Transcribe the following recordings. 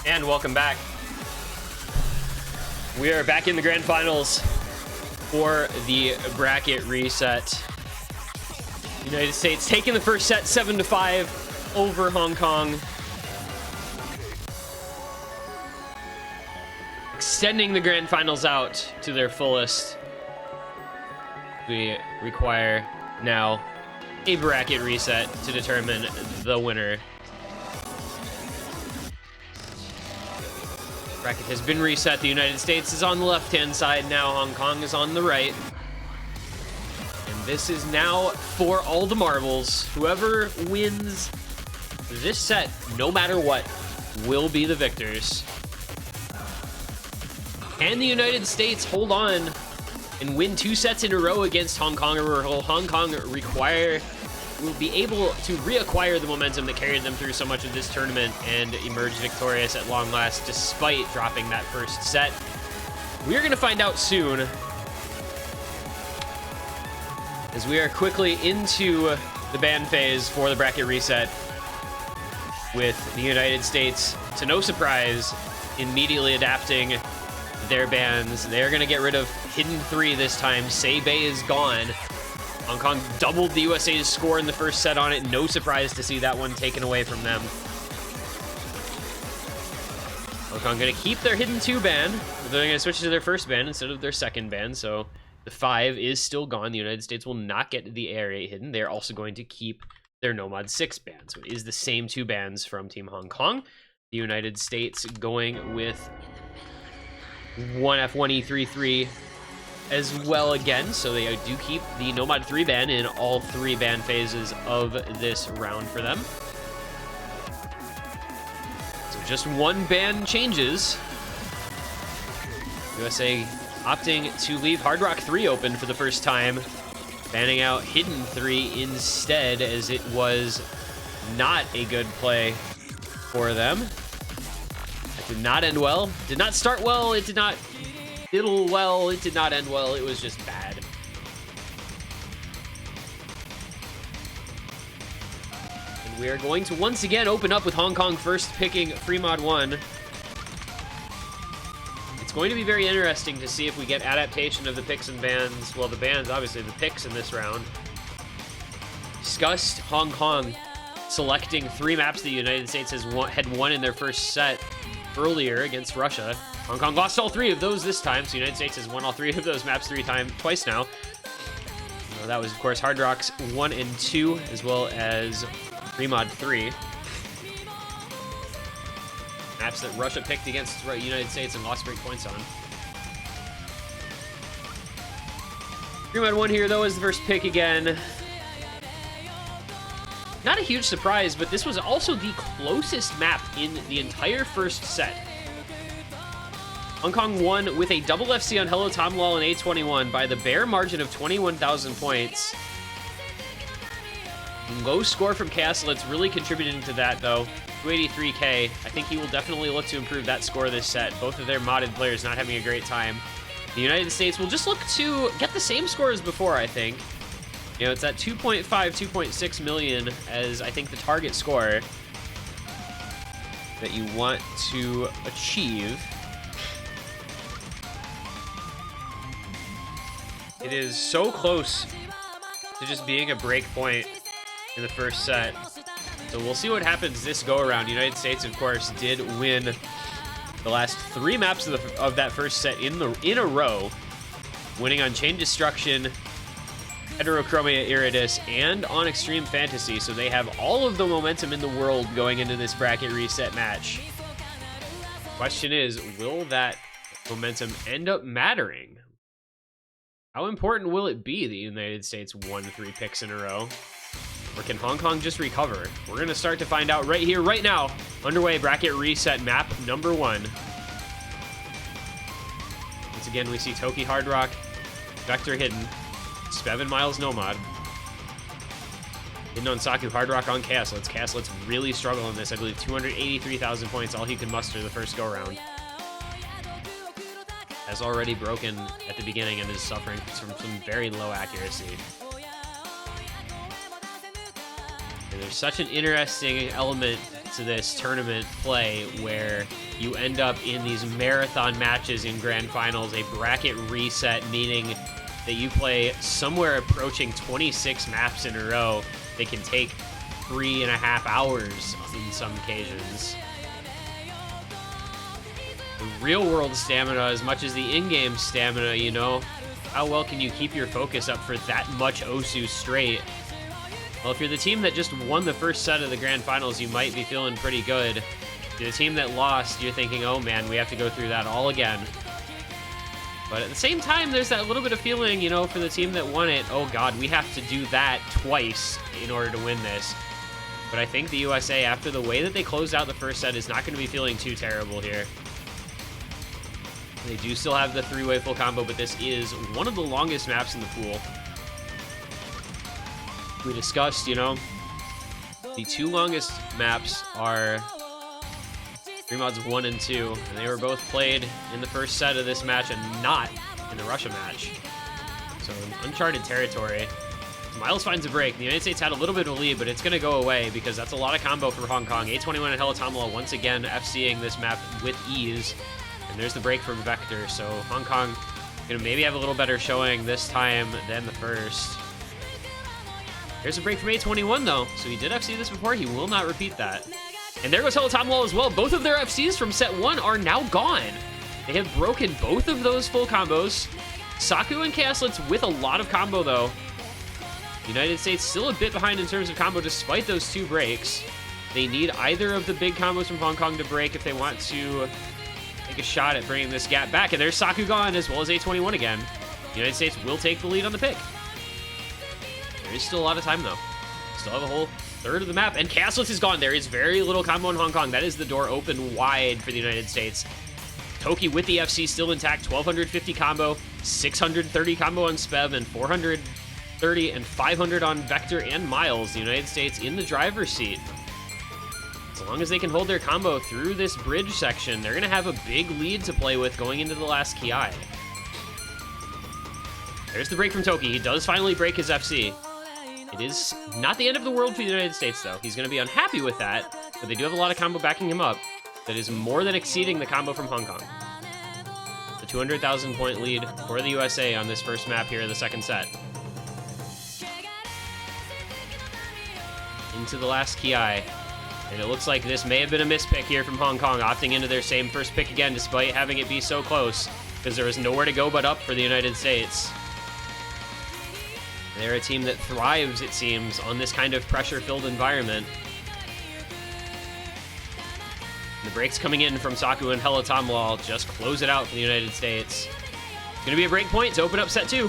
And welcome back. We are back in the grand finals for the bracket reset. United States taking the first set 7-5 over Hong Kong. Extending the grand finals out to their fullest. We require now a bracket reset to determine the winner. Bracket has been reset. The United States is on the left-hand side now. Hong Kong is on the right. And this is now for all the marbles. Whoever wins this set, no matter what, will be the victors. Can the United States hold on and win 2 sets in a row against Hong Kong, or will Hong Kong will be able to reacquire the momentum that carried them through so much of this tournament and emerge victorious at long last despite dropping that first set? We are going to find out soon, as we are quickly into the ban phase for the bracket reset, with the United States, to no surprise, immediately adapting their bans. They are going to get rid of Hidden 3 this time. Sei-Bei is gone. Hong Kong doubled the USA's score in the first set on it. No surprise to see that one taken away from them. Hong Kong going to keep their Hidden 2 ban. They're going to switch to their first ban instead of their second ban, so the 5 is still gone. The United States will not get the AR8 Hidden. They're also going to keep their Nomad 6 ban, so it is the same 2 bans from Team Hong Kong. The United States going with 1F1E33 as well again, so they do keep the Nomad 3 ban in all 3 ban phases of this round for them. So just 1 ban changes. USA opting to leave Hard Rock 3 open for the first time, banning out Hidden 3 instead, as it was not a good play for them. That did not end well. Did not start well. It did not middle well. It did not end well. It was just bad. And we are going to once again open up with Hong Kong first picking Fremod 1. It's going to be very interesting to see if we get adaptation of the picks and bans. Well, the bans, obviously, the picks in this round. Discussed Hong Kong selecting 3 maps the United States had won in their first set earlier against Russia. Hong Kong lost all 3 of those this time, so the United States has won all 3 of those maps twice now. That was, of course, Hard Rocks 1 and 2, as well as Fremod 3. Maps that Russia picked against the United States and lost great points on. Fremod 1 here, though, is the first pick again. Not a huge surprise, but this was also the closest map in the entire first set. Hong Kong won with a double FC on Hello Tom Lol and A21 by the bare margin of 21,000 points. Low score from Castlets really contributing to that, though. 283k. I think he will definitely look to improve that score this set. Both of their modded players not having a great time. The United States will just look to get the same score as before, I think. You know, it's at 2.5, 2.6 million as I think the target score that you want to achieve. It is so close to just being a break point in the first set. So we'll see what happens this go around. United States, of course, did win the last 3 maps of that first set in a row, winning on Chain Destruction, Heterochromia Iridus, and on Extreme Fantasy, so they have all of the momentum in the world going into this bracket reset match. Question is, will that momentum end up mattering? How important will it be the United States won 3 picks in a row? Or can Hong Kong just recover? We're going to start to find out right here, right now. Underway, bracket reset map number 1. Once again, we see Toki Hard Rock, Vector Hidden, Spevin Miles Nomad, Hidden on Saku, Hard Rock on Castlets. Castlets really struggle in this. I believe 283,000 points, all he could muster the first go-round. Has already broken at the beginning and is suffering from some very low accuracy. And there's such an interesting element to this tournament play where you end up in these marathon matches in grand finals, a bracket reset, meaning that you play somewhere approaching 26 maps in a row. They can take 3.5 hours in some occasions. The real world stamina, as much as the in-game stamina, you know, how well can you keep your focus up for that much Osu straight? Well, if you're the team that just won the first set of the grand finals, you might be feeling pretty good. If you're the team that lost, you're thinking, oh man, we have to go through that all again. But at the same time, there's that little bit of feeling, you know, for the team that won it, oh god, we have to do that twice in order to win this. But I think the USA, after the way that they closed out the first set, is not going to be feeling too terrible here. They do still have the three-way full combo, but this is one of the longest maps in the pool. We discussed, you know, the two longest maps are Free Mods 1 and 2, and they were both played in the first set of this match and not in the Russia match. So uncharted territory. Miles finds a break. The United States had a little bit of a lead, but it's going to go away because that's a lot of combo for Hong Kong. A21 and Helatomla once again FCing this map with ease. And there's the break from Vector, so Hong Kong going to maybe have a little better showing this time than the first. There's a break from A21 though, so he did FC this before. He will not repeat that. And there goes Helatomla as well. Both of their FCs from set 1 are now gone. They have broken both of those full combos. Saku and Chaoslitz with a lot of combo though. United States still a bit behind in terms of combo despite those two breaks. They need either of the big combos from Hong Kong to break if they want to take a shot at bringing this gap back. And there's Saku gone as well as A21 again. The United States will take the lead on the pick. There is still a lot of time though. Still have a whole third of the map, and Chaoslitz is gone. There is very little combo in Hong Kong. That is the door open wide for the United States. Toki with the FC still intact, 1250 combo, 630 combo on Spev, and 430 and 500 on Vector and Miles. The United States in the driver's seat. As long as they can hold their combo through this bridge section, they're going to have a big lead to play with going into the last Ki. There's the break from Toki. He does finally break his FC. It is not the end of the world for the United States, though. He's going to be unhappy with that, but they do have a lot of combo backing him up that is more than exceeding the combo from Hong Kong. The 200,000 point lead for the USA on this first map here in the second set. Into the last Ki. And it looks like this may have been a mispick here from Hong Kong, opting into their same first pick again, despite having it be so close, because there was nowhere to go but up for the United States. They're a team that thrives, it seems, on this kind of pressure-filled environment. The breaks coming in from Saku and Helatomla just close it out for the United States. It's going to be a break point to open up set 2.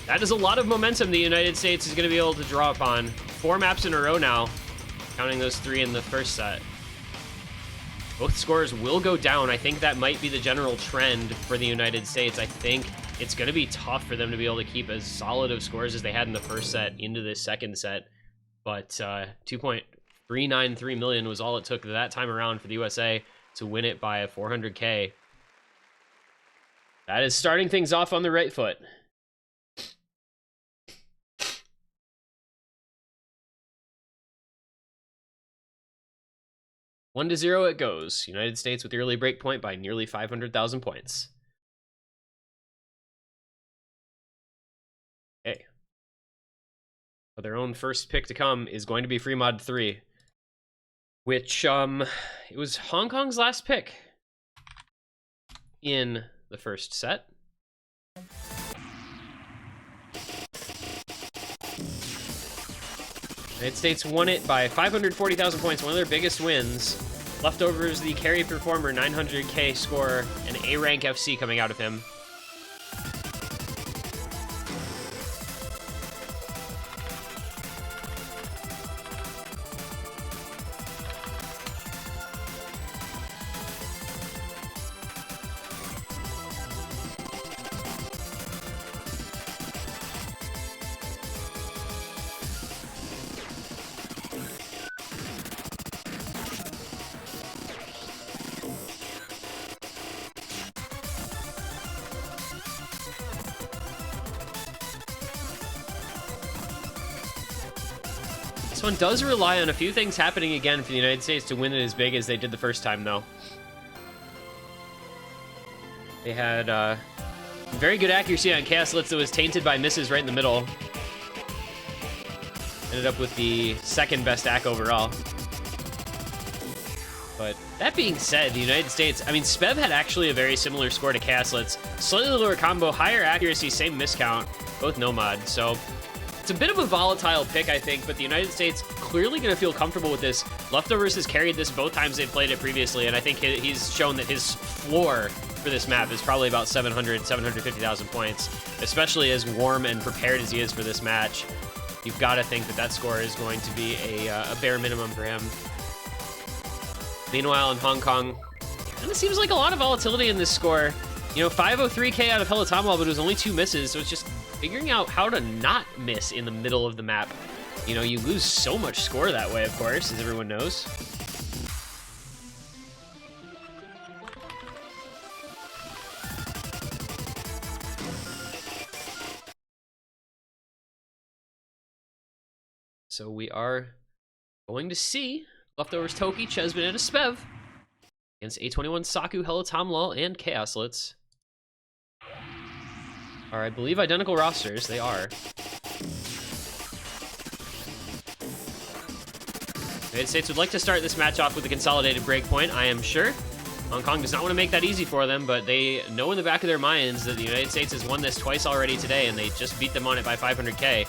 That is a lot of momentum the United States is going to be able to draw upon. 4 maps in a row now, counting those 3 in the first set. Both scores will go down. I think that might be the general trend for the United States. I think it's going to be tough for them to be able to keep as solid of scores as they had in the first set into this second set. But 2.393 million was all it took that time around for the USA to win it by a 400K. That is starting things off on the right foot. One to 0 it goes. United States with the early break point by nearly 500,000 points. Okay. But their own first pick to come is going to be Free Mod 3, which it was Hong Kong's last pick in the first set. United States won it by 540,000 points, one of their biggest wins. Leftovers, the carry performer, 900K score, an A-rank FC coming out of him. This one does rely on a few things happening again for the United States to win it as big as they did the first time, though. They had very good accuracy on Chaos Blitz that was tainted by misses right in the middle. Ended up with the second best AC overall. But that being said, the United States, I mean, Spev had actually a very similar score to Chaos Blitz. Slightly lower combo, higher accuracy, same miscount, both Nomad. So it's a bit of a volatile pick, I think, but the United States clearly going to feel comfortable with this. Leftovers has carried this both times they've played it previously, and I think he's shown that his floor for this map is probably about 750,000 points, especially as warm and prepared as he is for this match. You've got to think that that score is going to be a bare minimum for him. Meanwhile, in Hong Kong, kind of seems like a lot of volatility in this score. You know, 503k out of Helitomwall, but it was only 2 misses, so it's just figuring out how to not miss in the middle of the map. You know, you lose so much score that way, of course, as everyone knows. So we are going to see Leftovers Toki, Chessman, and a Spev against A21, Saku, Helitomlol, and Chaoslitz. Are, I believe, identical rosters. They are. The United States would like to start this match off with a consolidated breakpoint, I am sure. Hong Kong does not want to make that easy for them, but they know in the back of their minds that the United States has won this twice already today, and they just beat them on it by 500k.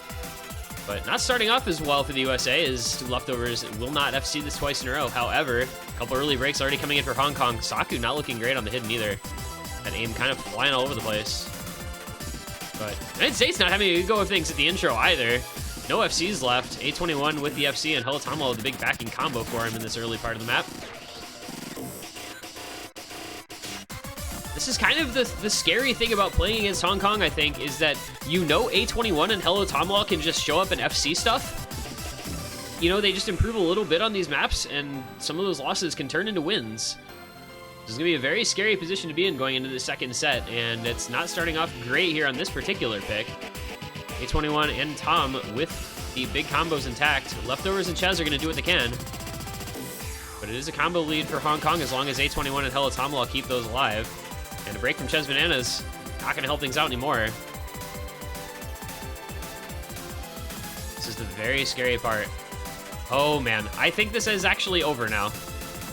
But not starting off as well for the USA, as Leftovers will not FC this twice in a row. However, a couple early breaks already coming in for Hong Kong. Saku not looking great on the hidden either. That aim kind of flying all over the place. But United States not having a good go of things at the intro either. No FCs left. A21 with the FC and Helitomwall with the big backing combo for him in this early part of the map. This is kind of the scary thing about playing against Hong Kong, I think, is that you know A21 and Helitomwall can just show up in FC stuff. You know, they just improve a little bit on these maps, and some of those losses can turn into wins. This is going to be a very scary position to be in going into the second set, and it's not starting off great here on this particular pick. A21 and Tom with the big combos intact. Leftovers and Chaz are going to do what they can. But it is a combo lead for Hong Kong as long as A21 and Helitomwall keep those alive. And a break from Ches Bananas not going to help things out anymore. This is the very scary part. Oh man, I think this is actually over now.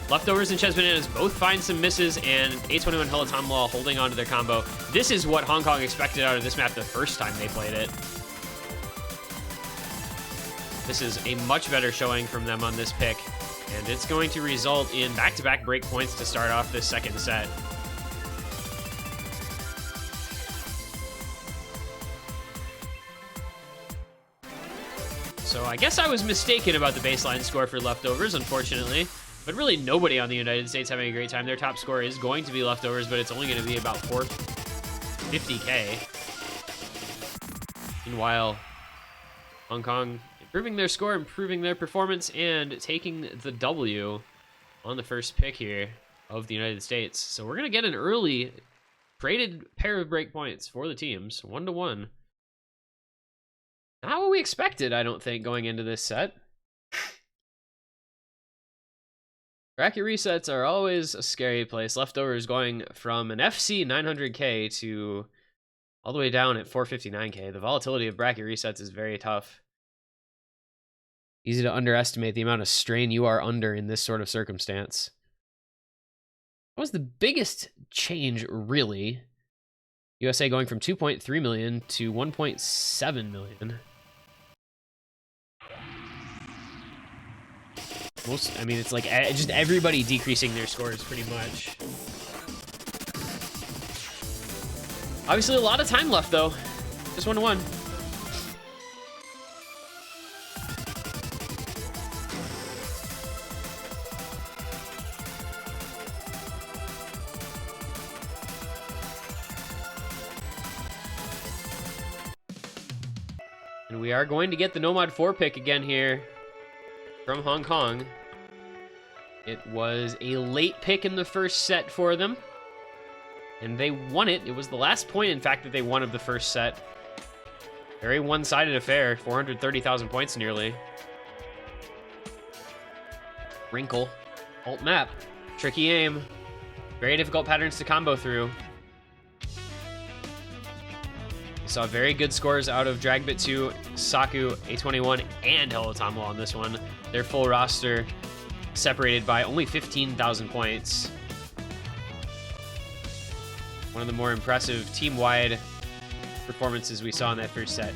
Leftovers and Ches Bananas both find some misses, and A21 and Helitomwall holding on to their combo. This is what Hong Kong expected out of this map the first time they played it. This is a much better showing from them on this pick, and it's going to result in back-to-back break points to start off this second set. So I guess I was mistaken about the baseline score for Leftovers, unfortunately. But really nobody on the United States having a great time. Their top score is going to be Leftovers, but it's only going to be about 450k. Meanwhile, Hong Kong improving their score, improving their performance, and taking the W on the first pick here of the United States. So we're going to get an early traded pair of breakpoints for the teams, 1-1. Not what we expected, I don't think, going into this set. Bracket resets are always a scary place. Leftovers going from an FC 900k to all the way down at 459k. The volatility of bracket resets is very tough. Easy to underestimate the amount of strain you are under in this sort of circumstance. What was the biggest change, really? USA going from 2.3 million to 1.7 million. I mean, it's like just everybody decreasing their scores pretty much. Obviously, a lot of time left, though. Just 1-1. And we are going to get the Nomad 4 pick again here from Hong Kong. It was a late pick in the first set for them, and they won it. It was the last point, in fact, that they won of the first set. Very one-sided affair, 430,000 points nearly. Wrinkle. Alt map. Tricky aim. Very difficult patterns to combo through. We saw very good scores out of Dragbit 2, Saku, A21, and Helotamo on this one. Their full roster separated by only 15,000 points. One of the more impressive team-wide performances we saw in that first set.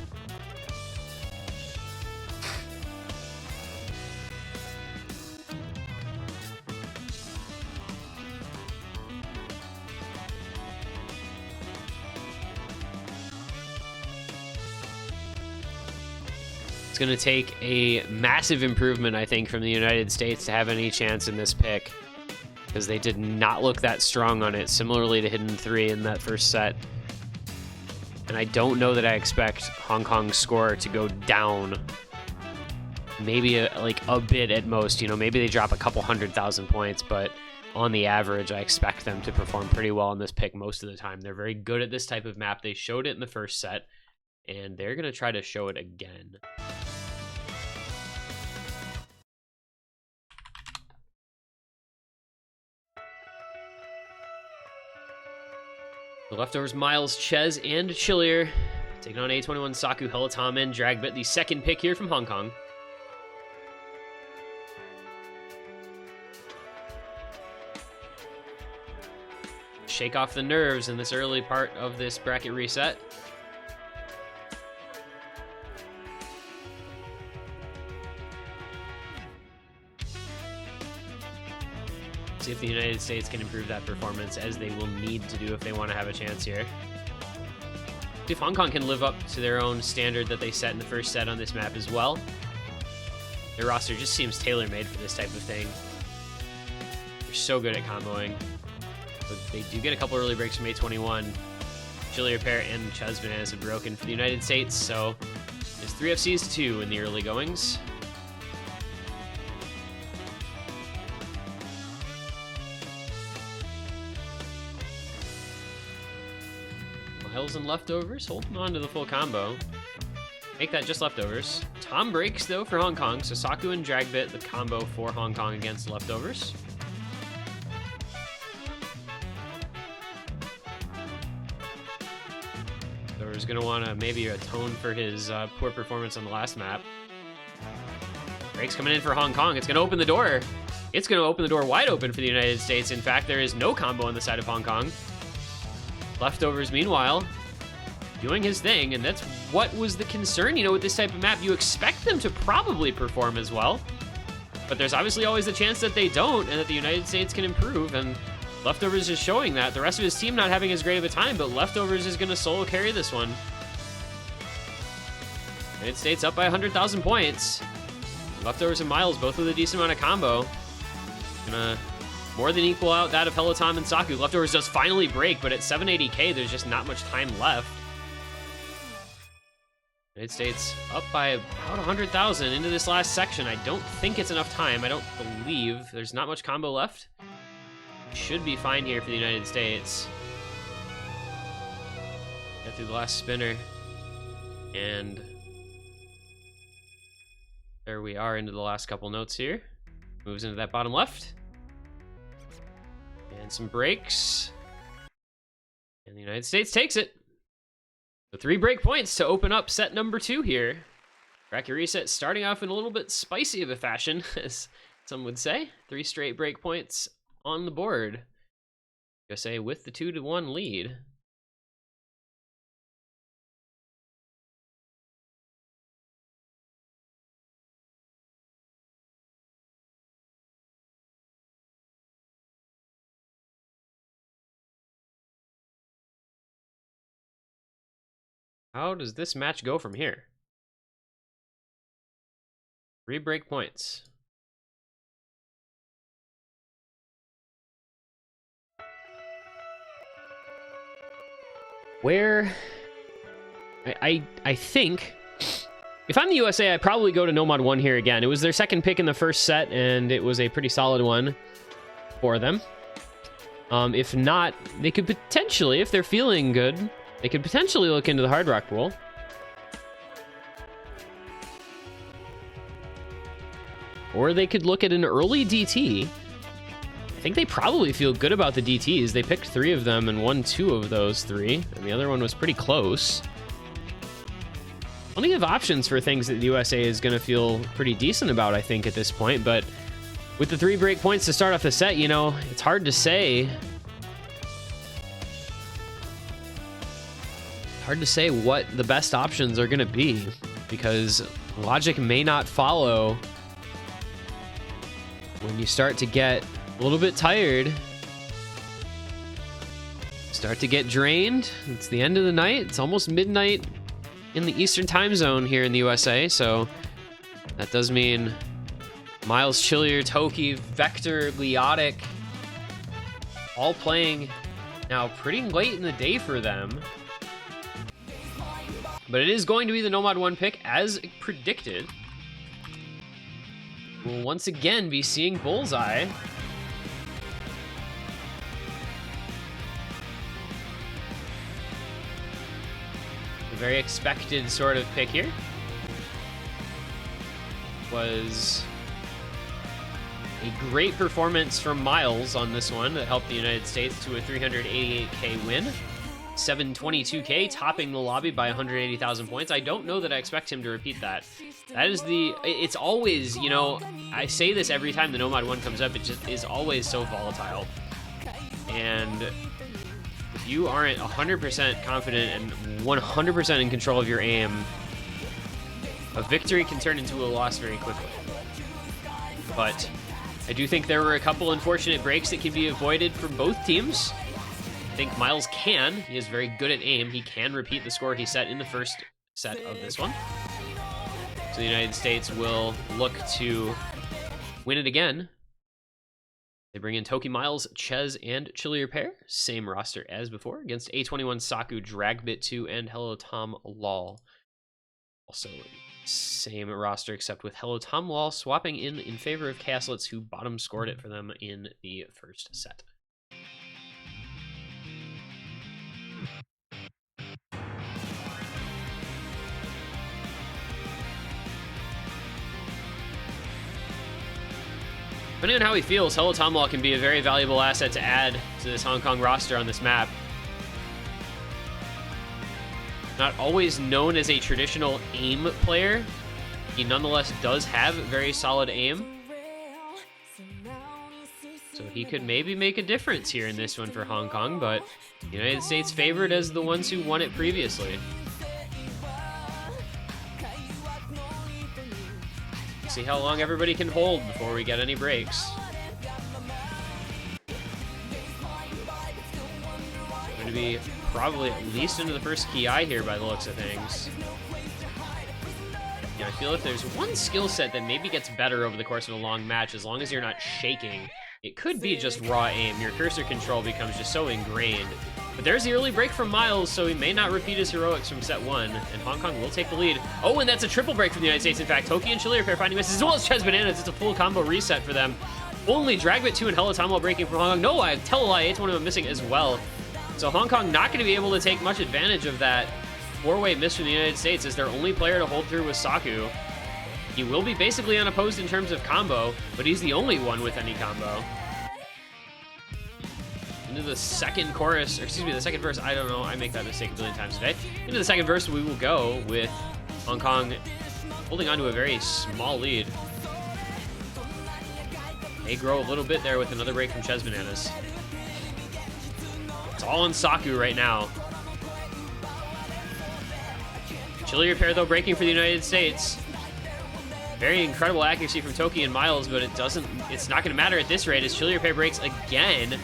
It's going to take a massive improvement, I think, from the United States to have any chance in this pick, because they did not look that strong on it, similarly to Hidden 3 in that first set. And I don't know that I expect Hong Kong's score to go down. Maybe like a bit at most, you know, maybe they drop a couple 100,000 points, but on the average, I expect them to perform pretty well in this pick most of the time. They're very good at this type of map. They showed it in the first set, and they're going to try to show it again. The leftovers, Miles, Ches, and Chillier taking on A21, Saku, Helotamo, and Dragbit, the second pick here from Hong Kong. Shake off the nerves in this early part of this bracket reset. See if the United States can improve that performance, as they will need to do if they want to have a chance here. See if Hong Kong can live up to their own standard that they set in the first set on this map as well. Their roster just seems tailor-made for this type of thing. They're so good at comboing. But they do get a couple early breaks from A21. Chillier pair and Ches Bananas have broken for the United States, so it's 3 FCs to 2 in the early goings. Miles and leftovers, holding on to the full combo. Make that just leftovers. Tom breaks, though, for Hong Kong, so Saku and Dragbit, the combo for Hong Kong against leftovers. Leftovers going to want to maybe atone for his poor performance on the last map. Breaks coming in for Hong Kong. It's going to open the door. It's going to open the door wide open for the United States. In fact, there is no combo on the side of Hong Kong. Leftovers, meanwhile, doing his thing, and that's what was the concern, you know, with this type of map. You expect them to probably perform as well, but there's obviously always the chance that they don't, and that the United States can improve, and Leftovers is showing that. The rest of his team not having as great of a time, but Leftovers is going to solo carry this one. United States up by 100,000 points. Leftovers and Miles both with a decent amount of combo. Gonna more than equal out that of Helotamo and Saku. Leftovers does finally break, but at 780k, there's just not much time left. United States up by about 100,000 into this last section. I don't think it's enough time. I don't believe there's not much combo left. Should be fine here for the United States. Get through the last spinner. And there we are into the last couple notes here. Moves into that bottom left. And some breaks. And the United States takes it. So 3 break points to open up set number 2 here. Bracket reset starting off in a little bit spicy of a fashion, as some would say. 3 straight break points on the board. USA with the 2-1 lead. How does this match go from here? 3 break points. Where I think if I'm the USA, I'd probably go to Nomad 1 here again. It was their second pick in the first set, and it was a pretty solid one for them. If not, they could potentially, if they're feeling good, they could potentially look into the Hard Rock pool. or they could look at an early DT. I think they probably feel good about the DTs. They picked 3 of them and won 2 of those 3, and the other one was pretty close. Plenty of options for things that the USA is going to feel pretty decent about, I think, at this point, but with the 3 break points to start off the set, you know, it's hard to say. Hard to say what the best options are going to be, because logic may not follow when you start to get a little bit tired, start to get drained. It's the end of the night. It's almost midnight in the Eastern time zone here in the USA, so that does mean Miles, Chillier, Toki, Vector, Leotic, all playing now pretty late in the day for them. But it is going to be the Nomad 1 pick, as predicted. We'll once again be seeing Bullseye. A very expected sort of pick here. Was a great performance from Miles on this one that helped the United States to a 388k win. 722k, topping the lobby by 180,000 points. I don't know that I expect him to repeat that. That is it's always, you know, I say this every time the Nomad 1 comes up, it just is always so volatile. And if you aren't 100% confident and 100% in control of your aim, a victory can turn into a loss very quickly. But I do think there were a couple unfortunate breaks that can be avoided from both teams. I think Miles can. He is very good at aim. He can repeat the score he set in the first set of this one. So the United States will look to win it again. They bring in Toki, Miles, Ches, and Chillier pair. Same roster as before against A21, Saku, Dragbit2, and Hello Tom Lol. Also same roster except with Hello Tom Lol swapping in favor of Castlets, who bottom scored it for them in the first set. Depending on how he feels, Hello Tom Lol can be a very valuable asset to add to this Hong Kong roster on this map. Not always known as a traditional aim player, he nonetheless does have very solid aim. So he could maybe make a difference here in this one for Hong Kong, but the United States favored as the ones who won it previously. See how long everybody can hold before we get any breaks. Going to be probably at least into the first Ki here by the looks of things. Yeah, I feel if there's one skill set that maybe gets better over the course of a long match, as long as you're not shaking, it could be just raw aim. Your cursor control becomes just so ingrained. But there's the early break from Miles, so he may not repeat his heroics from set 1, and Hong Kong will take the lead. Oh, and that's a triple break from the United States. In fact, Toki and Chillier pair finding misses, as well as Ches Bananas. It's a full combo reset for them. Only Dragbit2 and Hello Tom Lol breaking from Hong Kong. No, I tell a lie, it's one of them missing as well. So Hong Kong not going to be able to take much advantage of that 4-way miss from the United States, as their only player to hold through was Saku. He will be basically unopposed in terms of combo, but he's the only one with any combo. Into the second chorus, or excuse me, the second verse, I don't know, I make that mistake a billion times a day. Into the second verse, we will go with Hong Kong holding on to a very small lead. They grow a little bit there with another break from Ches Bananas. It's all on Saku right now. Chillier pair, though, breaking for the United States. Very incredible accuracy from Toki and Miles, but it's not going to matter at this rate as Chillier pair breaks again.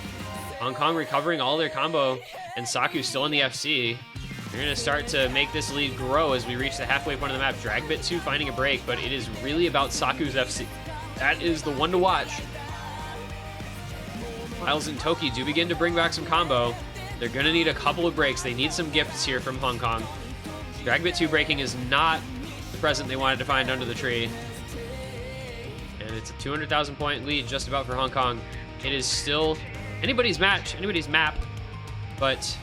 Hong Kong recovering all their combo, and Saku still in the FC. They're going to start to make this lead grow as we reach the halfway point of the map. Dragbit2 finding a break, but it is really about Saku's FC. That is the one to watch. Miles and Toki do begin to bring back some combo. They're going to need a couple of breaks. They need some gifts here from Hong Kong. Dragbit2 breaking is not the present they wanted to find under the tree. And it's a 200,000 point lead just about for Hong Kong. It is still anybody's match, anybody's map, but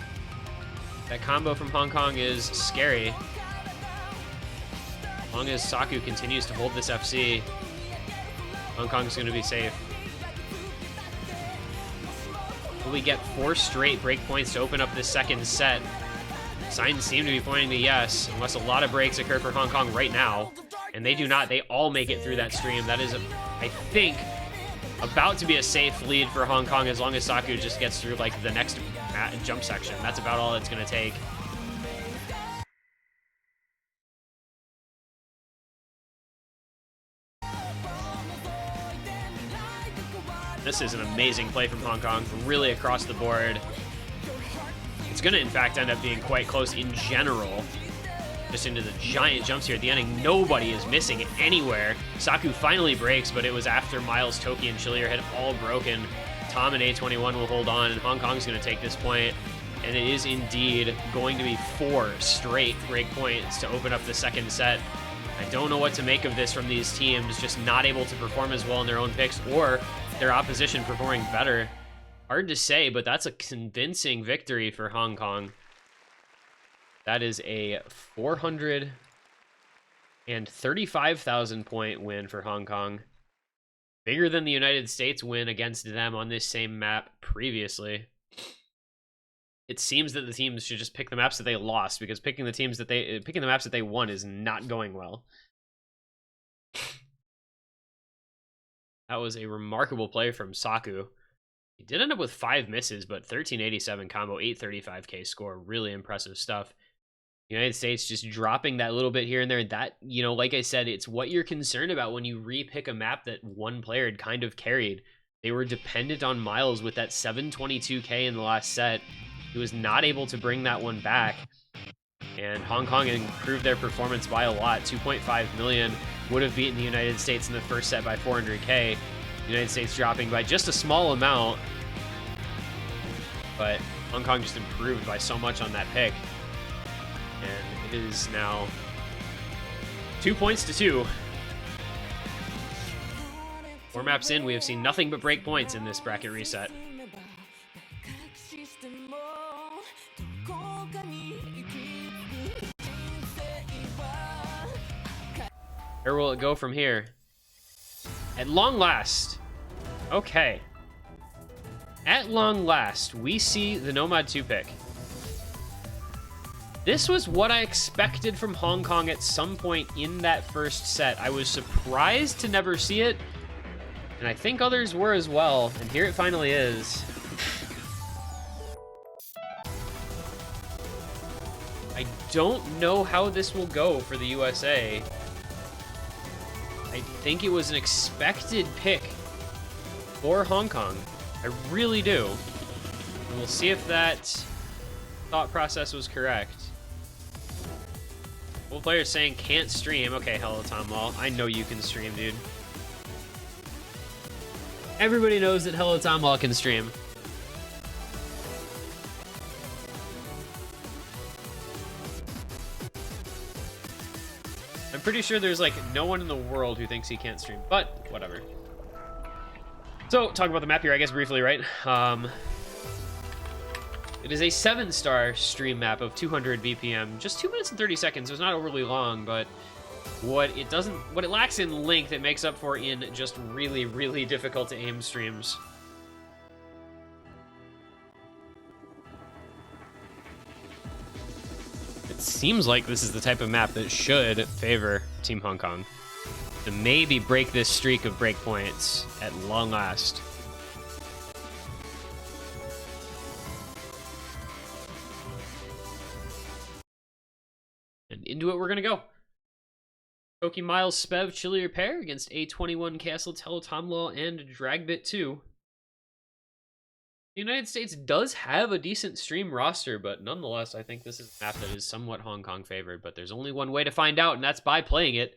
that combo from Hong Kong is scary. As long as Saku continues to hold this FC, Hong Kong's going to be safe. Will we get 4 straight breakpoints to open up this second set? Signs seem to be pointing to yes, unless a lot of breaks occur for Hong Kong right now. And they do not. They all make it through that stream. That is, I think, about to be a safe lead for Hong Kong as long as Saku just gets through like the next jump section. That's about all it's going to take. This is an amazing play from Hong Kong, really across the board. It's going to, in fact, end up being quite close in general. Just into the giant jumps here at the ending. Nobody is missing anywhere. Saku finally breaks, but it was after Miles, Toki, and Chillier had all broken. Tom and A21 will hold on, and Hong Kong's going to take this point. And it is indeed going to be 4 straight break points to open up the second set. I don't know what to make of this from these teams, just not able to perform as well in their own picks, or their opposition performing better. Hard to say, but that's a convincing victory for Hong Kong. That is a 435,000 point win for Hong Kong. Bigger than the United States win against them on this same map previously. It seems that the teams should just pick the maps that they lost, because picking the maps that they won is not going well. That was a remarkable play from Saku. He did end up with 5 misses, but 1387 combo, 835k score. Really impressive stuff. United States just dropping that little bit here and there. That, you know, like I said, it's what you're concerned about when you repick a map that one player had kind of carried. They were dependent on Miles with that 722k in the last set. He was not able to bring that one back. And Hong Kong improved their performance by a lot. 2.5 million would have beaten the United States in the first set by 400k. United States dropping by just a small amount. But Hong Kong just improved by so much on that pick. And it is now 2 points to 2. 4 maps in, we have seen nothing but break points in this bracket reset. Where will it go from here? At long last. Okay. At long last, we see the Nomad 2 pick. This was what I expected from Hong Kong at some point in that first set. I was surprised to never see it, and I think others were as well, and here it finally is. I don't know how this will go for the USA. I think it was an expected pick for Hong Kong. I really do. And we'll see if that thought process was correct. Full players saying can't stream. Okay, hello, Tom Law. I know you can stream, dude. Everybody knows that Hello Tom Law can stream. I'm pretty sure there's like no one in the world who thinks he can't stream, but whatever. So, talk about the map here, I guess, briefly, right? It is a 7-star stream map of 200 BPM, just 2 minutes and 30 seconds. So it's not overly long, but what it lacks in length, it makes up for in just really, really difficult to aim streams. It seems like this is the type of map that should favor Team Hong Kong to maybe break this streak of breakpoints at long last. And into it we're gonna go. Toki, Miles, Spev, Chillier pair against A21, Castle, Tello, Tomlaw, and Dragbit 2. The United States does have a decent stream roster, but nonetheless, I think this is a map that is somewhat Hong Kong favored, but there's only one way to find out, and that's by playing it.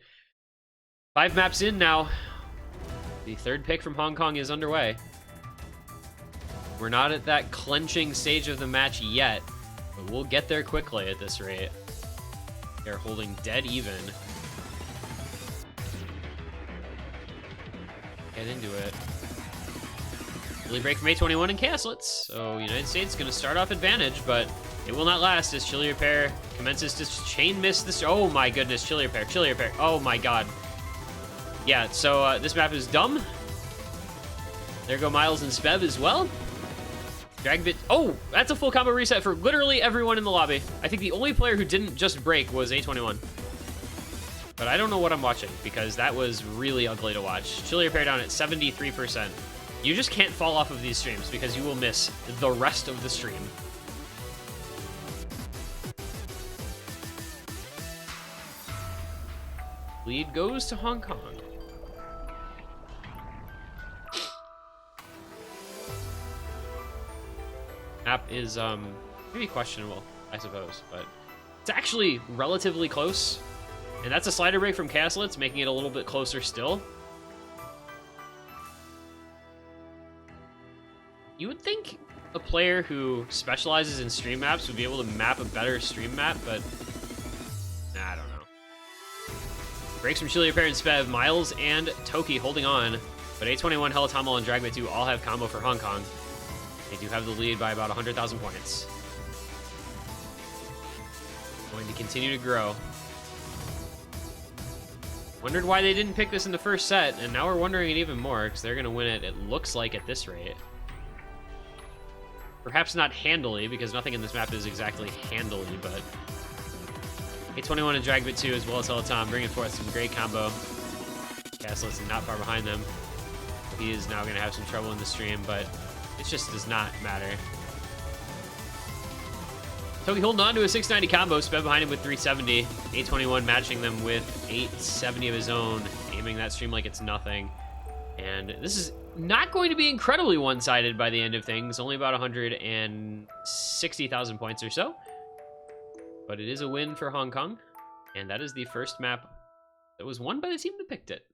5 maps in now. The 3rd pick from Hong Kong is underway. We're not at that clenching stage of the match yet, but we'll get there quickly at this rate. They're holding dead even. Get into it. Early break from A21 and Castlets. So United States going to start off advantage, but it will not last as Chillier pair commences to chain miss this. Oh my goodness, Chillier pair. Oh my god. Yeah, so this map is dumb. There go Miles and Spev as well. Dragbit. Oh, that's a full combo reset for literally everyone in the lobby. I think the only player who didn't just break was A21. But I don't know what I'm watching because that was really ugly to watch. Chili Repair down at 73%. You just can't fall off of these streams because you will miss the rest of the stream. Lead goes to Hong Kong. Map is maybe questionable, I suppose, but it's actually relatively close. And that's a slider break from Caslets, making it a little bit closer still. You would think a player who specializes in stream maps would be able to map a better stream map, but nah, I don't know. Breaks from Chili Repair and Spev, Miles and Toki holding on, but A21, Helitomal, and Dragbit 2 all have combo for Hong Kong. They do have the lead by about 100,000 points. Going to continue to grow. Wondered why they didn't pick this in the first set, and now we're wondering it even more, because they're going to win it, it looks like, at this rate. Perhaps not handily, because nothing in this map is exactly handily, but... A21 and Dragbit 2, as well as Helitom, bringing forth some great combo. Caslets not far behind them. He is now going to have some trouble in the stream, but it just does not matter. Toki holding on to a 690 combo, Spev behind him with 370. A21 matching them with 870 of his own, aiming that stream like it's nothing. And this is not going to be incredibly one-sided by the end of things, only about 160,000 points or so. But it is a win for Hong Kong, and that is the first map that was won by the team that picked it.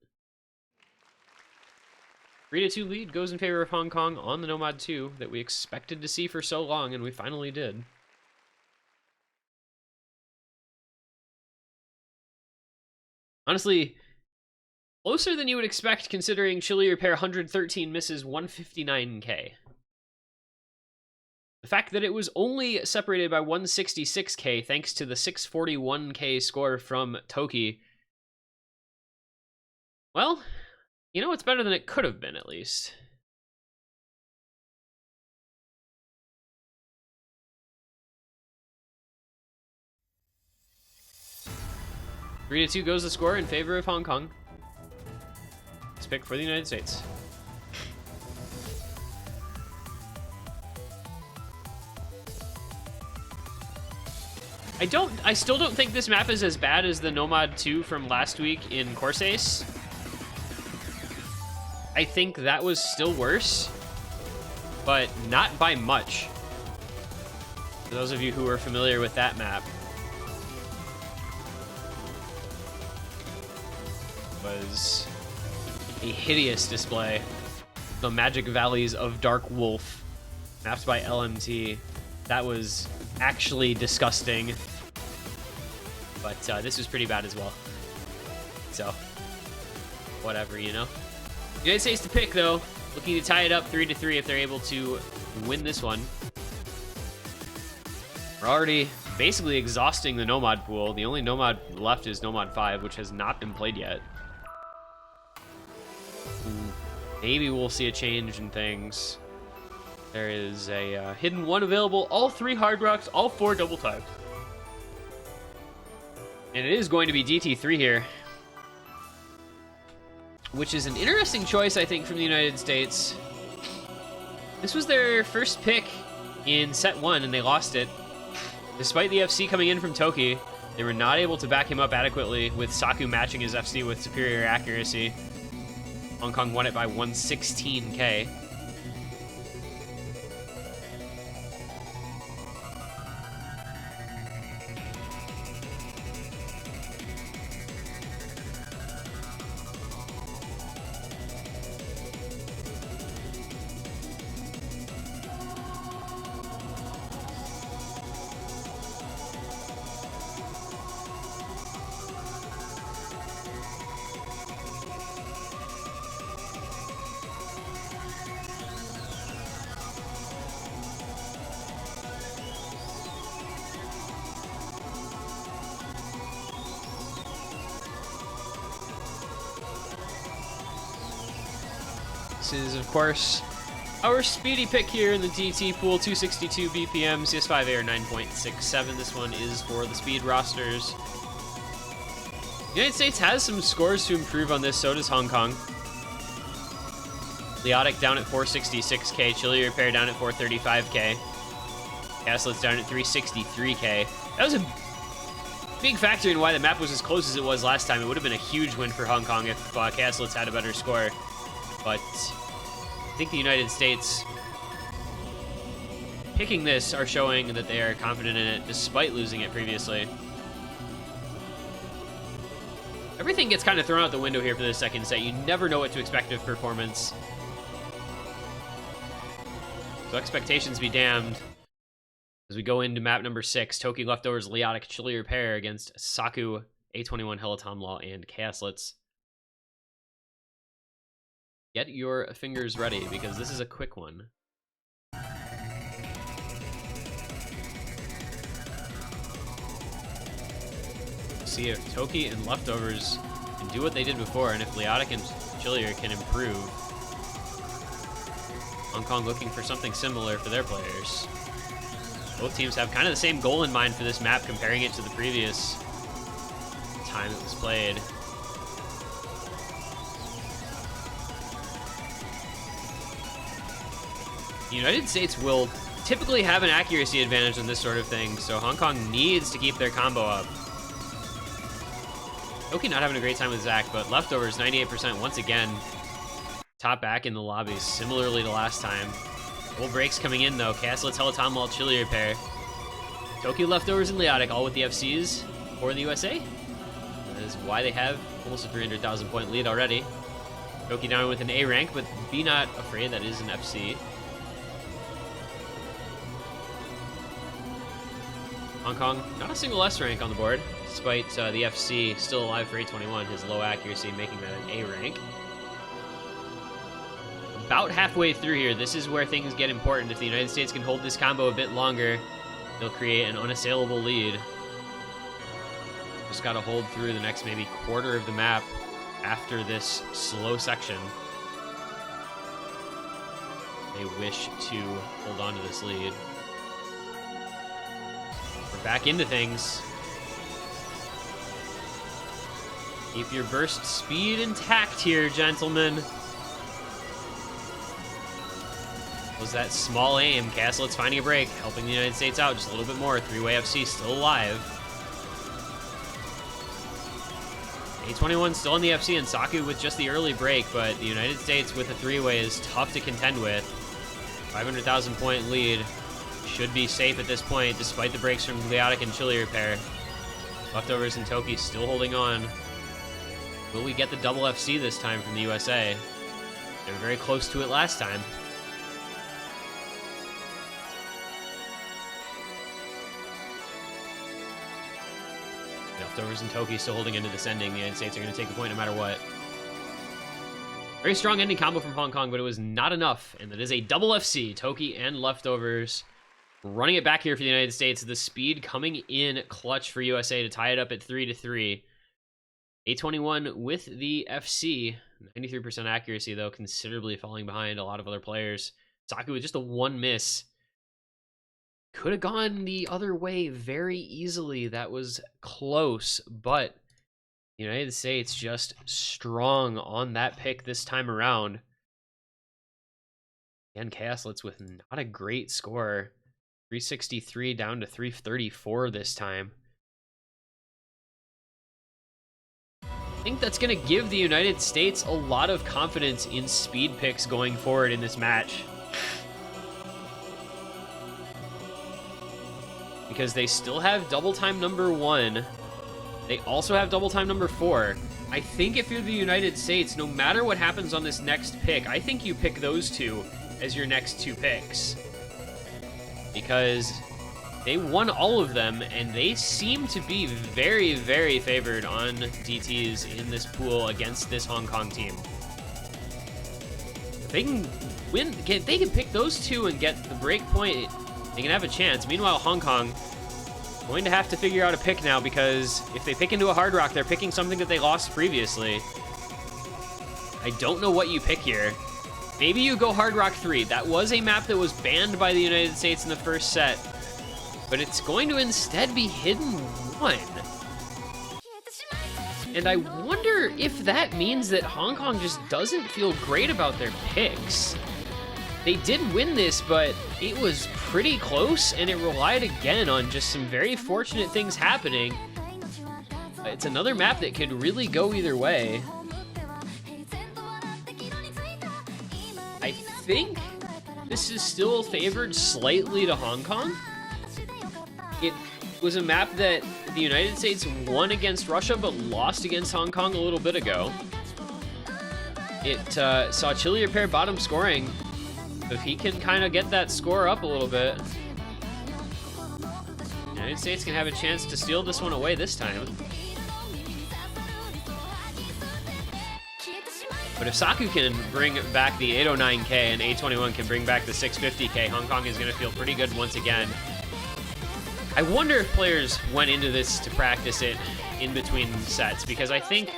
3-2 lead goes in favor of Hong Kong on the Nomad 2 that we expected to see for so long, and we finally did. Honestly, closer than you would expect considering Chili Repair 113 misses 159k. The fact that it was only separated by 166k thanks to the 641k score from Toki. Well, you know, it's better than it could have been, at least. Three to 2 goes the score in favor of Hong Kong. Let's pick for the United States. I still don't think this map is as bad as the Nomad 2 from last week in Course Ace. I think that was still worse, but not by much. For those of you who are familiar with that map. Was a hideous display. The Magic Valleys of Dark Wolf, mapped by LMT. That was actually disgusting. But this was pretty bad as well. So, whatever, you know. United States to pick, though. Looking to tie it up 3-3 if they're able to win this one. We're already basically exhausting the Nomad pool. The only Nomad left is Nomad 5, which has not been played yet. Maybe we'll see a change in things. There is a hidden one available, all 3 hard rocks, all 4 double types. And it is going to be DT3 here, which is an interesting choice, I think, from the United States. This was their first pick in set 1, and they lost it. Despite the FC coming in from Toki, they were not able to back him up adequately, with Saku matching his FC with superior accuracy. Hong Kong won it by 116k. This is, of course, our speedy pick here in the DT pool, 262 BPM, CS5 Air 9.67. This one is for the speed rosters. The United States has some scores to improve on this, so does Hong Kong. Leotic down at 466k, Chili Repair down at 435k. Caslets down at 363k. That was a big factor in why the map was as close as it was last time. It would have been a huge win for Hong Kong if Caslets had a better score. But I think the United States picking this are showing that they are confident in it despite losing it previously. Everything gets kind of thrown out the window here for the second set. You never know what to expect of performance. So expectations be damned. As we go into map number 6, Toki Leftovers, Leotic, Chili Repair against Saku, A21, Helatom Law, and Caslets. Get your fingers ready, because this is a quick one. See if Toki and Leftovers can do what they did before, and if Leotic and Chili can improve. Hong Kong looking for something similar for their players. Both teams have kind of the same goal in mind for this map, comparing it to the previous time it was played. The United States will typically have an accuracy advantage on this sort of thing, so Hong Kong needs to keep their combo up. Toki not having a great time with Zach, but Leftovers 98% once again. Top back in the lobby, similarly to last time. Full breaks coming in though. Caslets, Helatom Law, Chili Repair. Toki, Leftovers, and Leotic all with the FCs for the USA. That is why they have almost a 300,000 point lead already. Toki down with an A rank, but be not afraid, that is an FC. Hong Kong, not a single S rank on the board, despite the FC still alive for A21, his low accuracy making that an A rank. About halfway through here, this is where things get important. If the United States can hold this combo a bit longer, they'll create an unassailable lead. Just gotta hold through the next maybe quarter of the map after this slow section. They wish to hold on to this lead. We're back into things. Keep your burst speed intact here, gentlemen. Was that small aim. Caslets finding a break, helping the United States out just a little bit more. Three-way FC still alive. A21 still in the FC, and Saku with just the early break, but the United States with a three-way is tough to contend with. 500,000 point lead. Should be safe at this point, despite the breaks from Leotic and Chili Repair. Leftovers and Toki still holding on. Will we get the double FC this time from the USA? They were very close to it last time. Leftovers and Toki still holding into this ending. The United States are going to take the point no matter what. Very strong ending combo from Hong Kong, but it was not enough, and that is a double FC. Toki and Leftovers running it back here for the United States. The speed coming in clutch for USA to tie it up at 3-3. A21 with the FC. 93% accuracy, though, considerably falling behind a lot of other players. Saku with just a one miss. Could have gone the other way very easily. That was close, but the United States just strong on that pick this time around. And Caslets with not a great score. 363 down to 334 this time. I think that's going to give the United States a lot of confidence in speed picks going forward in this match. Because they still have double time number 1. They also have double time number 4. I think if you're the United States, no matter what happens on this next pick, I think you pick those two as your next two picks. Because they won all of them, and they seem to be very, very favored on DTs in this pool against this Hong Kong team. If they can win, they can pick those two and get the break point, they can have a chance. Meanwhile, Hong Kong going to have to figure out a pick now, because if they pick into a Hard Rock, they're picking something that they lost previously. I don't know what you pick here. Maybe you go Hard Rock 3. That was a map that was banned by the United States in the first set, but it's going to instead be Hidden 1. And I wonder if that means that Hong Kong just doesn't feel great about their picks. They did win this, but it was pretty close, and it relied again on just some very fortunate things happening. It's another map that could really go either way. I think this is still favored slightly to Hong Kong. It was a map that the United States won against Russia, but lost against Hong Kong a little bit ago. It saw Chile pair bottom scoring. If he can kind of get that score up a little bit, the United States can have a chance to steal this one away this time. But if Saku can bring back the 809K and A21 can bring back the 650K, Hong Kong is going to feel pretty good once again. I wonder if players went into this to practice it in between sets, because I think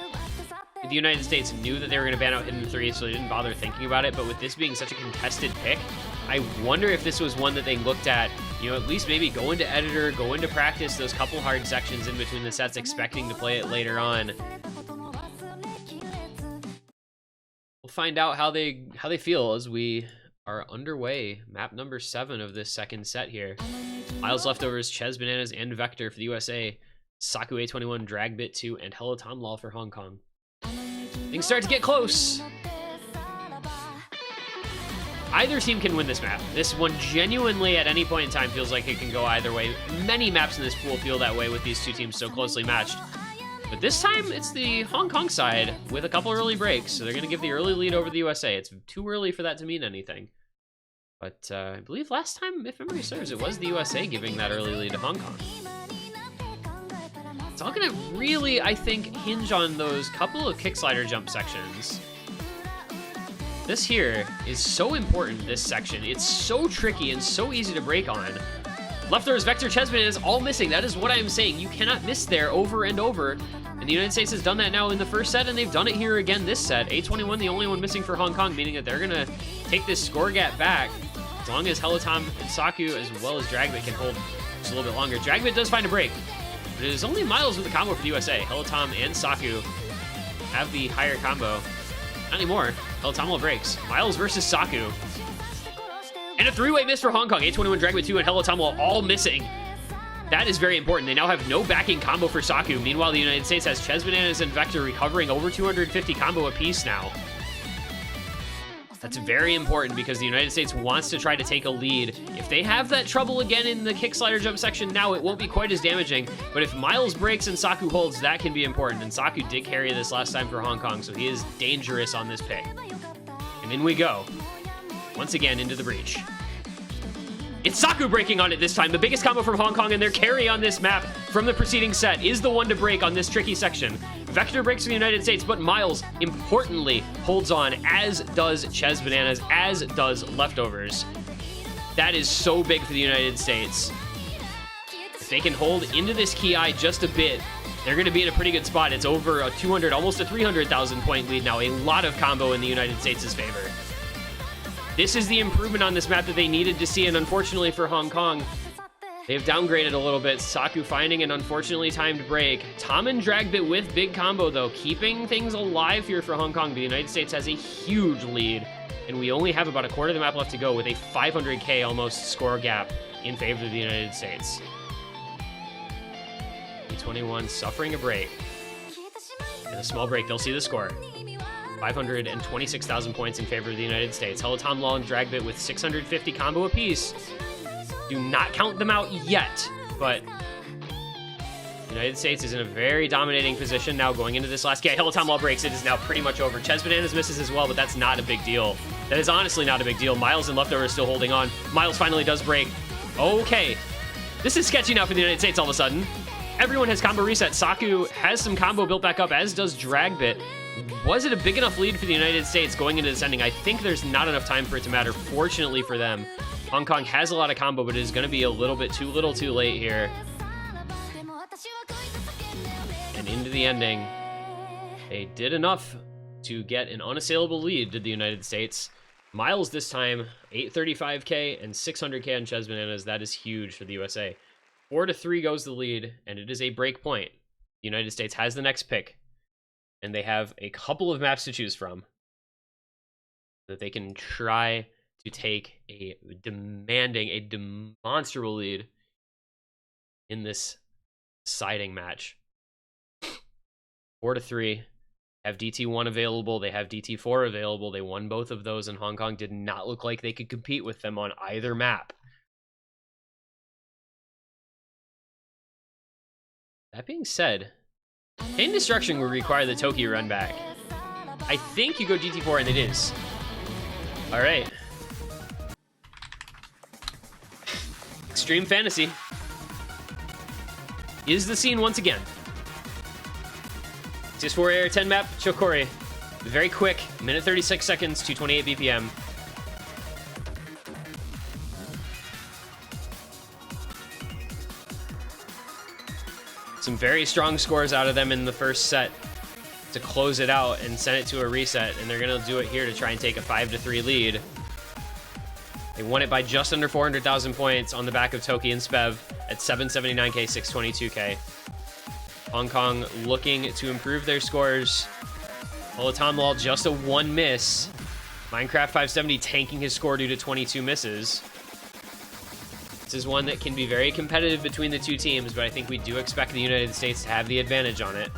the United States knew that they were going to ban out Hidden 3, so they didn't bother thinking about it. But with this being such a contested pick, I wonder if this was one that they looked at, you know, at least maybe go into editor, go into practice those couple hard sections in between the sets, expecting to play it later on. We'll find out how they feel as we are underway. Map number 7 of this second set here. Miles Leftovers, Ches Bananas, and Vector for the USA. Saku A21, Dragbit 2, and Hello Tom Law for Hong Kong. Things start to get close. Either team can win this map. This one genuinely at any point in time feels like it can go either way. Many maps in this pool feel that way with these two teams so closely matched. But this time it's the Hong Kong side with a couple early breaks. So they're going to give the early lead over the USA. It's too early for that to mean anything. But I believe last time, if memory serves, it was the USA giving that early lead to Hong Kong. It's all gonna really, I think, hinge on those couple of kickslider jump sections. This here is so important, this section. It's so tricky and so easy to break on. Leftovers, Vector, Chesman is all missing. That is what I'm saying. You cannot miss there over and over. And the United States has done that now in the first set, and they've done it here again this set. A21, the only one missing for Hong Kong, meaning that they're gonna take this score gap back as long as Hellatom and Saku, as well as Dragbit, can hold just a little bit longer. Dragbit does find a break, but it is only Miles with the combo for the USA. Hellatom and Saku have the higher combo. Not anymore. Hellatom breaks. Miles versus Saku. And a three-way miss for Hong Kong. A21, Dragbit 2, and Hellatom all missing. That is very important. They now have no backing combo for Saku. Meanwhile, the United States has Ches Bananas and Vector recovering over 250 combo apiece now. That's very important because the United States wants to try to take a lead. If they have that trouble again in the kickslider jump section now, it won't be quite as damaging. But if Miles breaks and Saku holds, that can be important. And Saku did carry this last time for Hong Kong, so he is dangerous on this pick. And in we go. Once again into the breach. It's Saku breaking on it this time. The biggest combo from Hong Kong, and their carry on this map from the preceding set is the one to break on this tricky section. Vector breaks for the United States, but Miles, importantly, holds on, as does Ches Bananas, as does Leftovers. That is so big for the United States. If they can hold into this Ki just a bit, they're going to be in a pretty good spot. It's over a 200, almost a 300,000 point lead now. A lot of combo in the United States' favor. This is the improvement on this map that they needed to see, and unfortunately for Hong Kong, they've downgraded a little bit. Saku finding an unfortunately timed break. Tom and Dragbit with big combo, though, keeping things alive here for Hong Kong. The United States has a huge lead, and we only have about a quarter of the map left to go with a 500K almost score gap in favor of the United States. E21 suffering a break. And a small break, they'll see the score. 526,000 points in favor of the United States. Hellatom Law and Dragbit with 650 combo apiece. Do not count them out yet, but the United States is in a very dominating position now going into this last game. Hellatom Law breaks. It is now pretty much over. Ches Bananas misses as well, but that's not a big deal. That is honestly not a big deal. Miles and Leftover are still holding on. Miles finally does break. Okay. This is sketchy now for the United States all of a sudden. Everyone has combo reset. Saku has some combo built back up, as does Dragbit. Was it a big enough lead for the United States going into this ending? I think there's not enough time for it to matter, fortunately for them. Hong Kong has a lot of combo, but it is going to be a little bit too little too late here. And into the ending, they did enough to get an unassailable lead to the United States. Miles this time, 835k and 600k on Ches Bananas. That is huge for the USA. 4-3 goes the lead, and it is a break point. The United States has the next pick, and they have a couple of maps to choose from that they can try to take a demonstrable lead in this siding match. 4-3. Have DT1 available. They have DT4 available. They won both of those, and Hong Kong did not look like they could compete with them on either map. That being said, Chain Destruction will require the Toki run back. I think you go DT4, and it is. All right. Extreme Fantasy is the scene once again. CS4 Air 10 map, Chokori. Very quick, minute 36 seconds, 228 BPM. Some very strong scores out of them in the first set to close it out and send it to a reset, and they're going to do it here to try and take a 5-3 lead. They won it by just under 400,000 points on the back of Toki and Spev at 779k, 622k. Hong Kong looking to improve their scores. Holotom Lol just a 1 miss. Minecraft 570 tanking his score due to 22 misses. This is one that can be very competitive between the two teams, but I think we do expect the United States to have the advantage on it.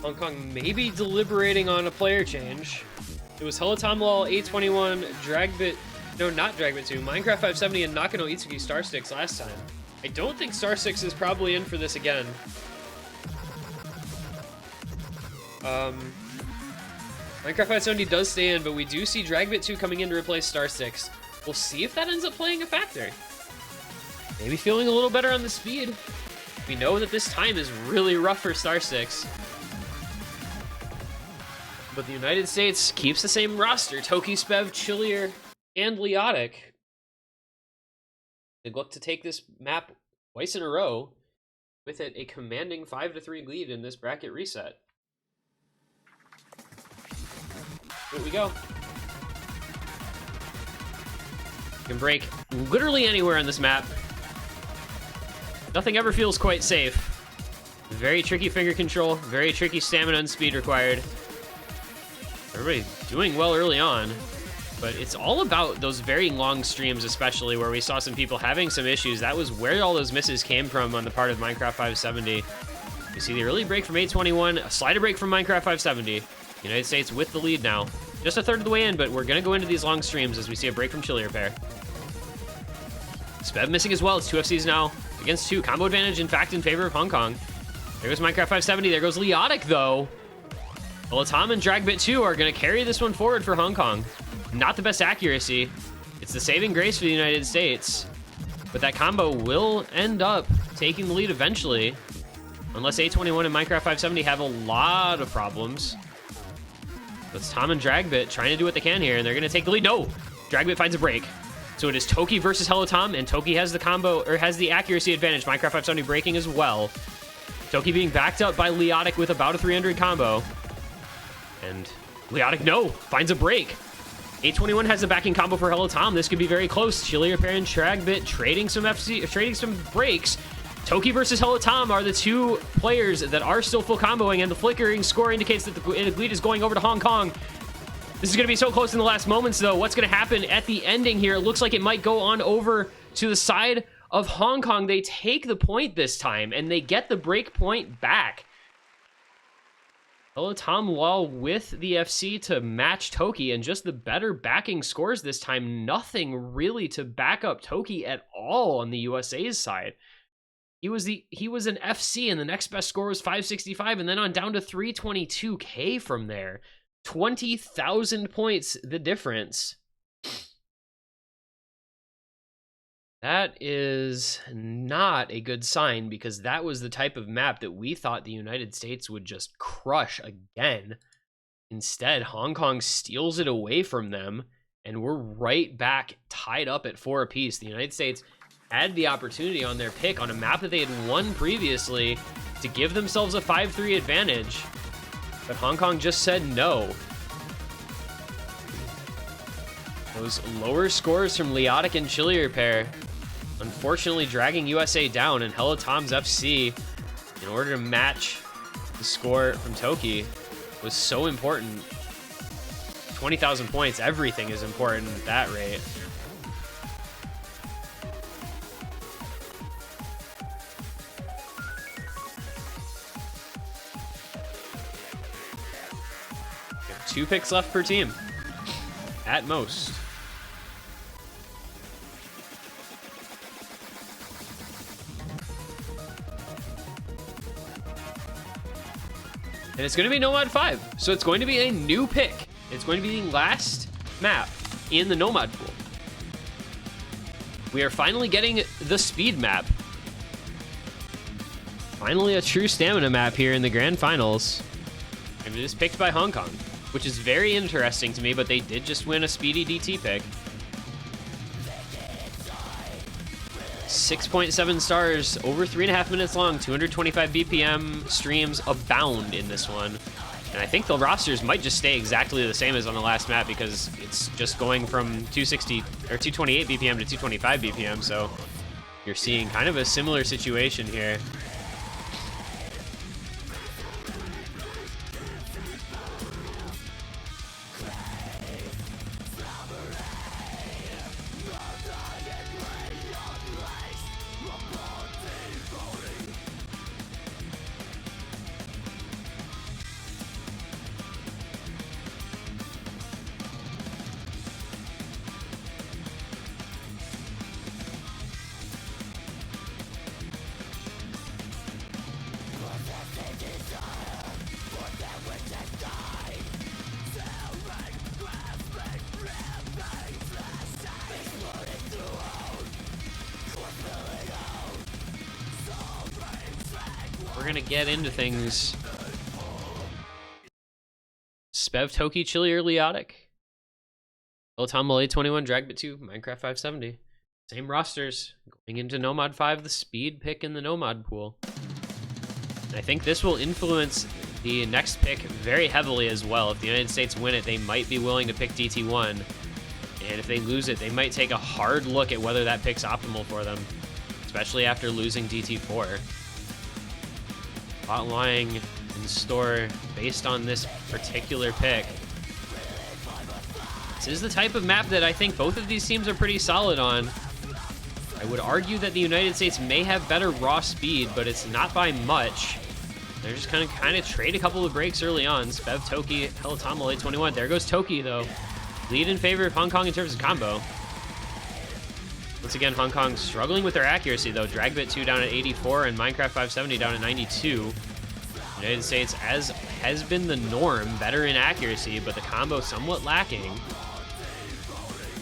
Hong Kong maybe deliberating on a player change. It was Holotom Lol, 821, Dragbit, no, not Dragbit 2, Minecraft 570, and Nakano Itsuki Starsticks last time. I don't think Starsticks is probably in for this again. Minecraft 570 does stay in, but we do see Dragbit 2 coming in to replace Starsticks. We'll see if that ends up playing a factor. Maybe feeling a little better on the speed. We know that this time is really rough for Starsticks. But the United States keeps the same roster. Toki, Spev, Chillier, and Leotic. They look to take this map twice in a row, with it a commanding 5-3 lead in this bracket reset. Here we go. You can break literally anywhere on this map. Nothing ever feels quite safe. Very tricky finger control, very tricky stamina and speed required. Everybody doing well early on, but it's all about those very long streams, especially where we saw some people having some issues. That was where all those misses came from on the part of Minecraft 570. You see the early break from 821, a slider break from Minecraft 570. United States with the lead now. Just a third of the way in, but we're going to go into these long streams as we see a break from Chillier pair. Spev missing as well. It's 2 FCs now against 2. Combo advantage, in fact, in favor of Hong Kong. There goes Minecraft 570. There goes Leotic, though. Holotom and Dragbit 2 are going to carry this one forward for Hong Kong. Not the best accuracy. It's the saving grace for the United States. But that combo will end up taking the lead eventually. Unless 821 and Minecraft 570 have a lot of problems. But it's Tom and Dragbit trying to do what they can here, and they're going to take the lead. No! Dragbit finds a break. So it is Toki versus Holotom, and Toki has the combo, or has the accuracy advantage. Minecraft 570 breaking as well. Toki being backed up by Leotic with about a 300 combo. And Leotic, no, finds a break. 821 has the backing combo for Holotom. This could be very close. Chillier pair and Dragbit trading some breaks. Toki versus Holotom are the two players that are still full comboing, and the flickering score indicates that the lead is going over to Hong Kong. This is going to be so close in the last moments, though. What's going to happen at the ending here? It looks like it might go on over to the side of Hong Kong. They take the point this time, and they get the break point back. Holotom Lol with the FC to match Toki, and just the better backing scores this time. Nothing really to back up Toki at all on the USA's side. He was an FC, and the next best score was 565, and then on down to 322k from there. 20,000 points the difference. That is not a good sign, because that was the type of map that we thought the United States would just crush again. Instead, Hong Kong steals it away from them, and we're right back tied up at 4 apiece. The United States had the opportunity on their pick on a map that they had won previously to give themselves a 5-3 advantage, but Hong Kong just said no. Those lower scores from Leotic and Chillier pair, unfortunately dragging USA down, and Hello Tom's FC, in order to match the score from Toki, was so important. 20,000 points, everything is important at that rate. We have 2 picks left per team, at most. And it's going to be Nomad 5, so it's going to be a new pick. It's going to be the last map in the Nomad pool. We are finally getting the speed map. Finally a true stamina map here in the grand finals. And it is picked by Hong Kong, which is very interesting to me, but they did just win a speedy DT pick. 6.7 stars, over 3.5 minutes long, 225 BPM streams abound in this one. And I think the rosters might just stay exactly the same as on the last map, because it's just going from 260 or 228 BPM to 225 BPM. So you're seeing kind of a similar situation here. We're gonna get into things. Spev, Toki, Chillier, Leotic. Otomol, A21, Dragbit 2, Minecraft 570. Same rosters. Going into Nomad 5, the speed pick in the Nomad pool. And I think this will influence the next pick very heavily as well. If the United States win it, they might be willing to pick DT1. And if they lose it, they might take a hard look at whether that pick's optimal for them, especially after losing DT4. A lot lying in store based on this particular pick. This is the type of map that I think both of these teams are pretty solid on. I would argue that the United States may have better raw speed, but it's not by much. They're just kind of trade a couple of breaks early on. Spev, Toki, Helitomal, A21. There goes Toki, though. Lead in favor of Hong Kong in terms of combo. Once again, Hong Kong struggling with their accuracy, though. Dragbit 2 down at 84 and Minecraft 570 down at 92. United States, as has been the norm, better in accuracy, but the combo somewhat lacking.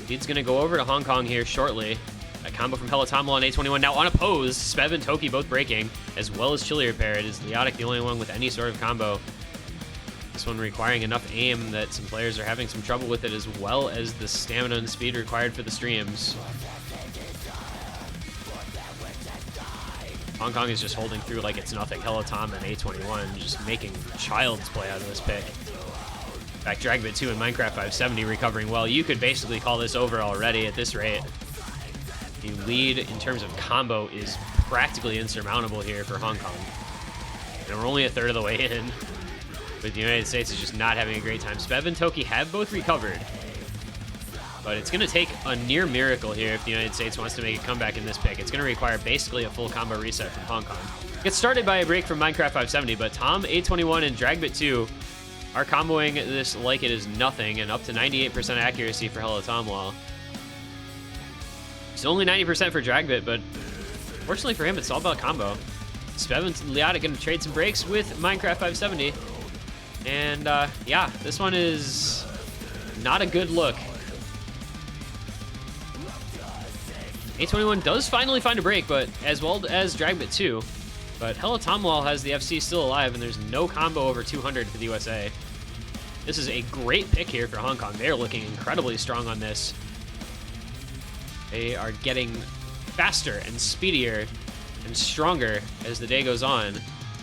Lead's going to go over to Hong Kong here shortly. A combo from Helitomal on A21. Now unopposed, Spev and Toki both breaking, as well as Chillier pair. It is Leotic the only one with any sort of combo. This one requiring enough aim that some players are having some trouble with it, as well as the stamina and speed required for the streams. Hong Kong is just holding through like it's nothing. Helotom and A21 just making child's play out of this pick. In fact, Dragbit 2 and Minecraft 570 recovering well. You could basically call this over already at this rate. The lead in terms of combo is practically insurmountable here for Hong Kong. And we're only a third of the way in. But the United States is just not having a great time. Spev and Toki have both recovered. But it's going to take a near miracle here if the United States wants to make a comeback in this pick. It's going to require basically a full combo reset from Hong Kong. Gets started by a break from Minecraft 570, but Tom, A21, and Dragbit 2 are comboing this like it is nothing, and up to 98% accuracy for Helitomal. It's only 90% for Dragbit, but fortunately for him, it's all about combo. Spev and Leotic going to trade some breaks with Minecraft 570. And yeah, this one is not a good look. A21 does finally find a break, but as well as Dragbit too. But Hella Tomwall has the FC still alive, and there's no combo over 200 for the USA. This is a great pick here for Hong Kong. They are looking incredibly strong on this. They are getting faster and speedier and stronger as the day goes on.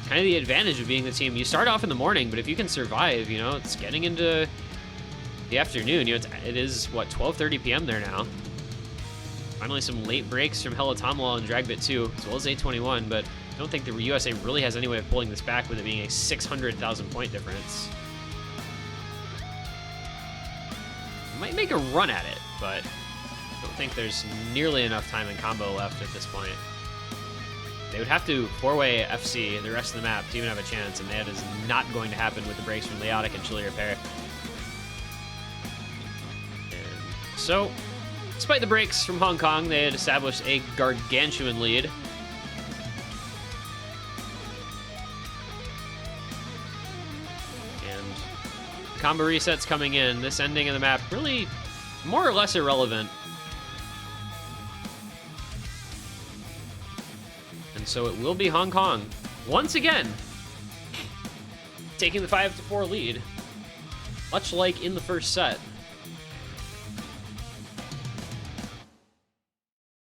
Kind of the advantage of being the team. You start off in the morning, but if you can survive, you know, it's getting into the afternoon. You know, it is, what, 12:30 p.m. there now. Finally, some late breaks from Hella Tomwall and Dragbit too, as well as A21, but I don't think the USA really has any way of pulling this back with it being a 600,000 point difference. Might make a run at it, but I don't think there's nearly enough time in combo left at this point. They would have to 4-way FC the rest of the map to even have a chance, and that is not going to happen with the breaks from Leotic and Chili Repair. And so, despite the breaks from Hong Kong, they had established a gargantuan lead. And combo resets coming in. This ending of the map really more or less irrelevant. And so it will be Hong Kong once again taking the 5-4 lead, much like in the first set.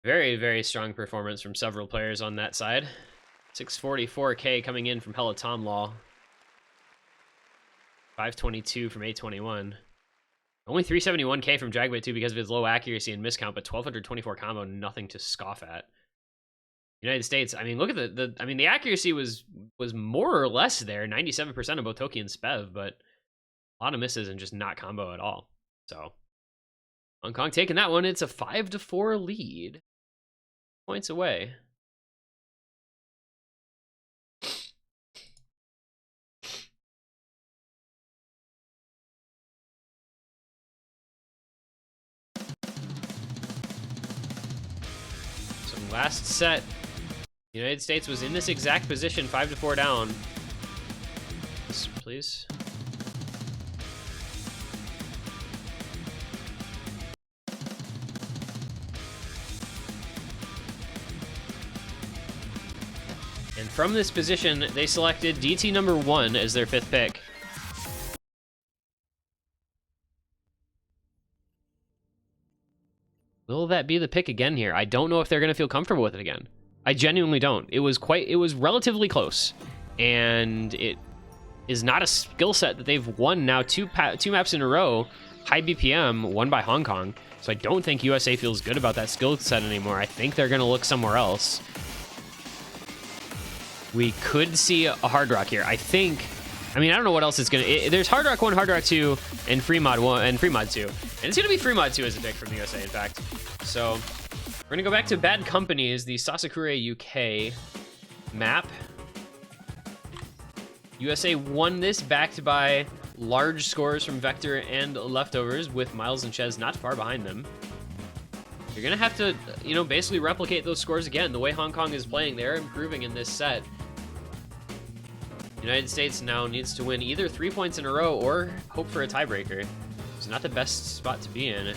Very, very strong performance from several players on that side. 644k coming in from Hella Tomwall. 522 from A21. Only 371k from Dragbit too because of his low accuracy and miscount, but 1224 combo, nothing to scoff at. United States, I mean, look at the accuracy was more or less there, 97% of both Toki and Spev, but a lot of misses and just not combo at all. So Hong Kong taking that one. It's a 5-4 lead. Points away. So last set, the United States was in this exact position, 5-4 down. Please. And from this position, they selected DT number 1 as their 5th pick. Will that be the pick again here? I don't know if they're going to feel comfortable with it again. I genuinely don't. It was relatively close. And it is not a skill set that they've won now two maps in a row. High BPM, won by Hong Kong. So I don't think USA feels good about that skill set anymore. I think they're going to look somewhere else. We could see a Hard Rock here. I don't know what else it's gonna. There's Hard Rock 1, Hard Rock 2, and Free Mod 1 and Free Mod 2, and it's gonna be Free Mod 2 as a pick from the USA. In fact, so we're gonna go back to Bad Companies, the Sasakure UK map. USA won this, backed by large scores from Vector and Leftovers, with Miles and Ches not far behind them. You're gonna have to, basically replicate those scores again. The way Hong Kong is playing, they're improving in this set. United States now needs to win either 3 points in a row or hope for a tiebreaker. It's not the best spot to be in.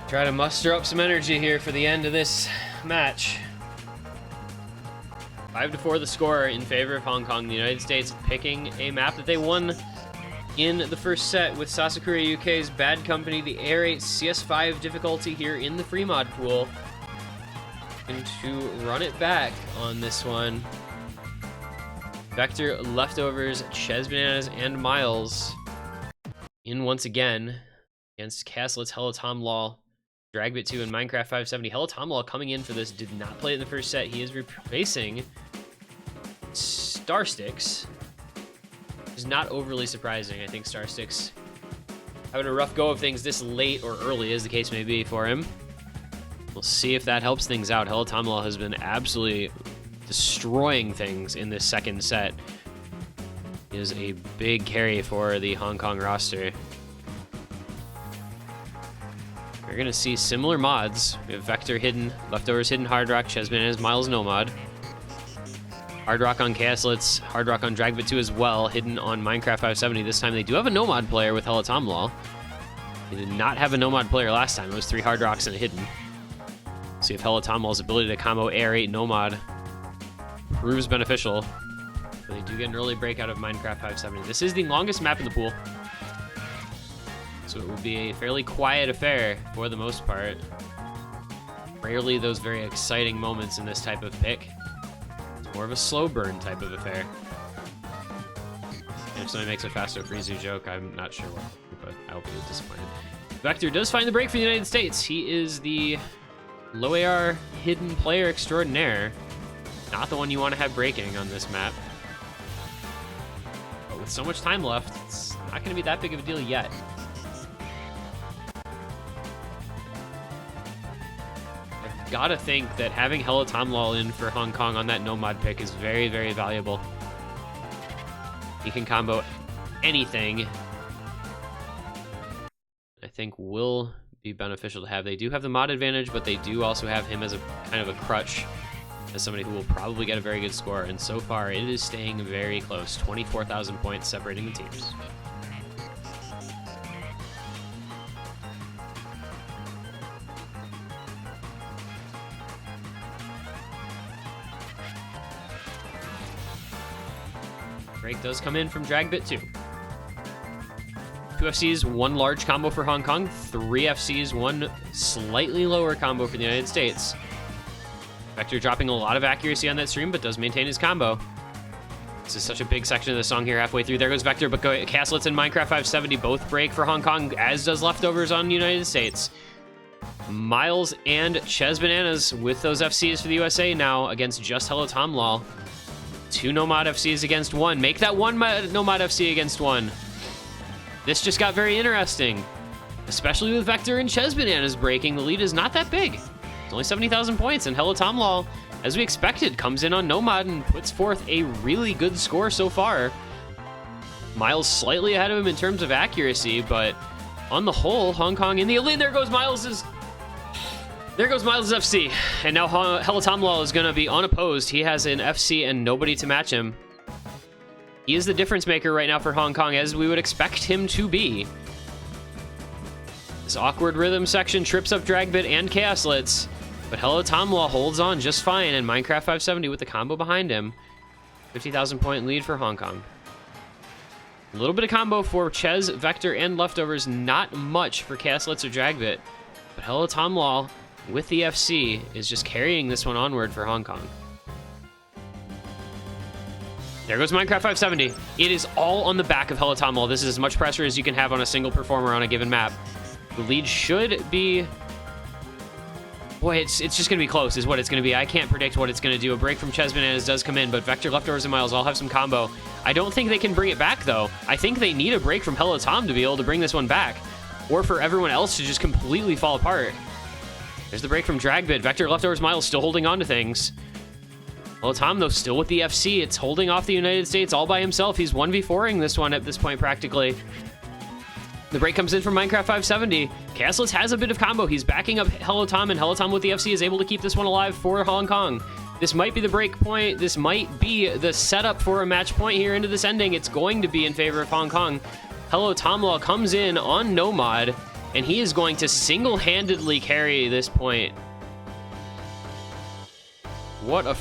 Try to muster up some energy here for the end of this match. 5-4 the score in favor of Hong Kong. The United States picking a map that they won in the first set with Sasakura UK's Bad Company, the Air8 CS5 difficulty here in the free mod pool. And to run it back on this one, Vector, Leftovers, Ches Bananas, and Miles in once again against Castlets, Hello Tom Law, Dragbit 2, and Minecraft 570. Hello Tom Law coming in for this, did not play it in the first set. He is replacing Starsticks, which is not overly surprising. I think Starsticks having a rough go of things this late or early, as the case may be for him. We'll see if that helps things out. Hello Tom Law has been absolutely destroying things in this second set. He is a big carry for the Hong Kong roster. We're going to see similar mods. We have Vector hidden, Leftovers hidden Hard Rock, Ches Bananas, Miles no mod. Hard Rock on Castlets, Hard Rock on Dragbit 2 as well, hidden on Minecraft 570. This time they do have a no-mod player with Hello Tom Law. They did not have a no-mod player last time. It was 3 Hard Rocks and a hidden. See if Hello Tom Law's ability to combo Air8 no-mod proves beneficial. But they do get an early breakout of Minecraft 570. This is the longest map in the pool, so it will be a fairly quiet affair for the most part. Rarely those very exciting moments in this type of pick. It's more of a slow burn type of affair. And if somebody makes a Fasto Frizu joke, I'm not sure what, but I'll be disappointed. Vector does find the break for the United States. He is the low AR hidden player extraordinaire. Not the one you want to have breaking on this map. But with so much time left, it's not going to be that big of a deal yet. I've got to think that having Hello Tom Law in for Hong Kong on that no-mod pick is very, very valuable. He can combo anything. I think will be beneficial to have. They do have the mod advantage, but they do also have him as a kind of a crutch, as somebody who will probably get a very good score. And so far, it is staying very close. 24,000 points separating the teams. Break does come in from Dragbit 2. 2 FCs, 1 large combo for Hong Kong, 3 FCs, 1 slightly lower combo for the United States. Vector dropping a lot of accuracy on that stream, but does maintain his combo. This is such a big section of the song here halfway through. There goes Vector, but Castlets and Minecraft 570 both break for Hong Kong, as does Leftovers on the United States. Miles and Ches Bananas with those FCs for the USA now against just Hello Tom Law. 2 no-mod FCs against 1. Make that 1 no-mod FC against 1. This just got very interesting, especially with Vector and Ches Bananas breaking. The lead is not that big. It's only 70,000 points, and Hello Tom Law, as we expected, comes in on no-mod and puts forth a really good score so far. Miles slightly ahead of him in terms of accuracy, but on the whole, Hong Kong in the lead. There goes Miles's FC, and now Hello Tom Law is going to be unopposed. He has an FC and nobody to match him. He is the difference maker right now for Hong Kong, as we would expect him to be. This awkward rhythm section trips up Dragbit and Castlets, but Hello Tom Law holds on just fine, and Minecraft 570 with the combo behind him. 50,000 point lead for Hong Kong. A little bit of combo for Ches, Vector, and Leftovers. Not much for Castlets or Dragbit, but Hello Tom Law with the FC is just carrying this one onward for Hong Kong. There goes Minecraft 570. It is all on the back of Hello Tom Law. This is as much pressure as you can have on a single performer on a given map. The lead should be... Boy, it's just going to be close is what it's going to be. I can't predict what it's going to do. A break from Ches Bananas does come in, but Vector, Leftovers, and Miles all have some combo. I don't think they can bring it back, though. I think they need a break from Hello Tom to be able to bring this one back, or for everyone else to just completely fall apart. There's the break from Dragbit. Vector, Leftovers, Miles still holding on to things. Hello Tom, though, still with the FC. It's holding off the United States all by himself. He's 1v4ing this one at this point, practically. The break comes in from Minecraft 570. Castlets has a bit of combo. He's backing up Hello Tom, and Hello Tom with the FC is able to keep this one alive for Hong Kong. This might be the break point. This might be the setup for a match point here into this ending. It's going to be in favor of Hong Kong. Hello Tom Law comes in on no mod, And he is going to single-handedly carry this point. What a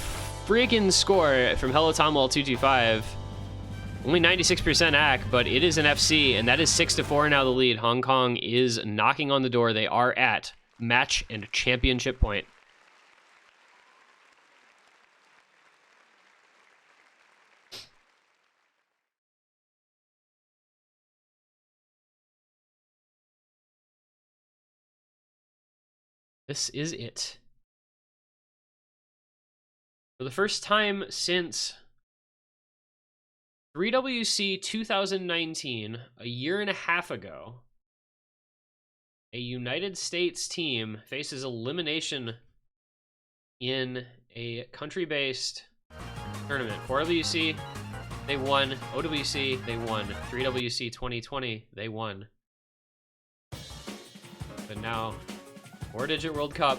freaking score from Hello Tomwall 225. Only 96% AC, but it is an FC, and that is 6-4 now the lead. Hong Kong is knocking on the door. They are at match and championship point. This is it. For the first time since 3WC 2019, a year and a half ago, a United States team faces elimination in a country-based tournament. 4WC, they won. OWC, they won. 3WC 2020, they won. But now, 4-digit World Cup,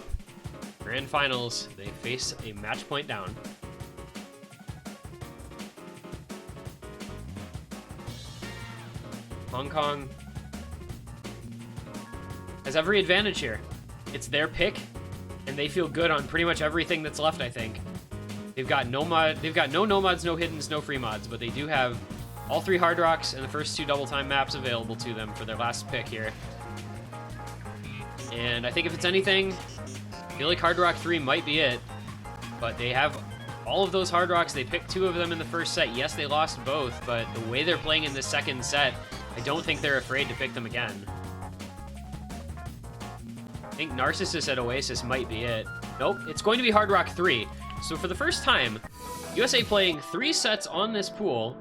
Grand Finals, they face a match point down. Hong Kong has every advantage here. It's their pick, and they feel good on pretty much everything that's left, I think. They've got no no mods, no hiddens, no free mods, but they do have all 3 Hard Rocks and the first 2 double time maps available to them for their last pick here. And I think if it's anything, I feel like Hard Rock 3 might be it, but they have all of those Hard Rocks. They picked 2 of them in the first set. Yes, they lost both, but the way they're playing in the second set, I don't think they're afraid to pick them again. I think Narcissus at Oasis might be it. Nope, it's going to be Hard Rock 3. So for the first time, USA playing 3 sets on this pool,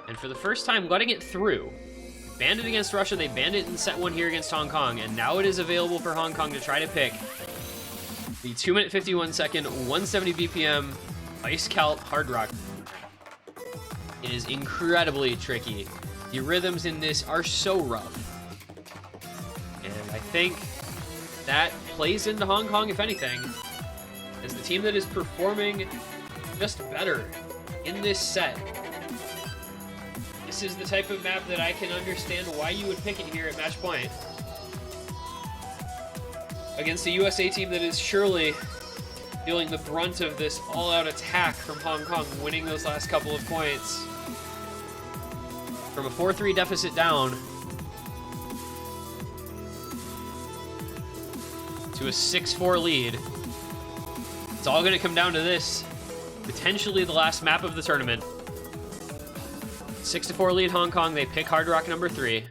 and for the first time letting it through. Banned it against Russia, they banned it in set 1 here against Hong Kong, and now it is available for Hong Kong to try to pick the 2-minute 51-second, 170 BPM Ice Calt Hard Rock. It is incredibly tricky. The rhythms in this are so rough. And I think that plays into Hong Kong, if anything, as the team that is performing just better in this set. This is the type of map that I can understand why you would pick it here at match point. Against a USA team that is surely feeling the brunt of this all-out attack from Hong Kong, winning those last couple of points. From a 4-3 deficit down to a 6-4 lead. It's all going to come down to this. Potentially the last map of the tournament. 6-4 lead Hong Kong. They pick Hard Rock number 3.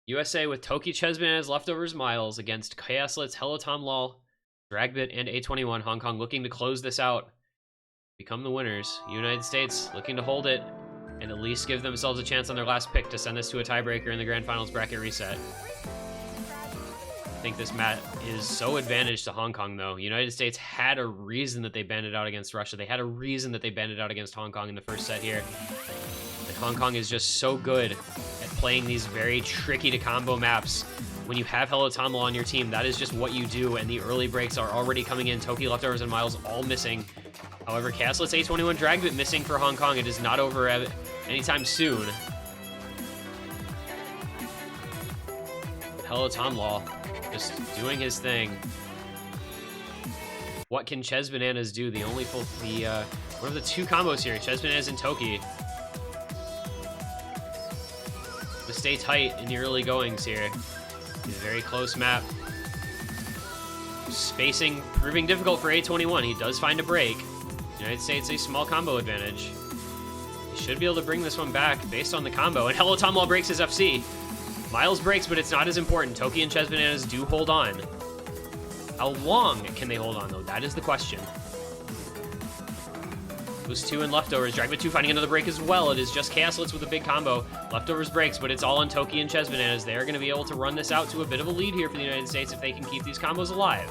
USA with Toki Chessman as leftovers Miles against Chaoslitz, Hello Tomwall, Dragbit, and A21. Hong Kong looking to close this out. Become the winners. United States looking to hold it and at least give themselves a chance on their last pick to send this to a tiebreaker in the Grand Finals bracket reset. I think this mat is so advantage to Hong Kong, though. United States had a reason that they banned it out against Russia. They had a reason that they banned it out against Hong Kong in the first set here. And Hong Kong is just so good at playing these very tricky to combo maps. When you have Hello Tomwall on your team, that is just what you do, and the early breaks are already coming in. Toki, leftovers, and Miles all missing. However, Chaoslitz, A21, Dragbit missing for Hong Kong. It is not over anytime soon. Hello Tomwall just doing his thing. What can Ches Bananas do? The only full, one of the 2 combos here, Ches Bananas and Toki. To stay tight in the early goings here. It's a very close map. Spacing proving difficult for A21. He does find a break. United States a small combo advantage. He should be able to bring this one back based on the combo. And Hello Tomwall breaks his FC. Miles breaks, but it's not as important. Toki and Ches Bananas do hold on. How long can they hold on, though? That is the question. Those 2 and leftovers. Dragbit 2 finding another break as well. It is just Chaoslitz with a big combo. Leftovers breaks, but it's all on Toki and Ches Bananas. They are going to be able to run this out to a bit of a lead here for the United States if they can keep these combos alive.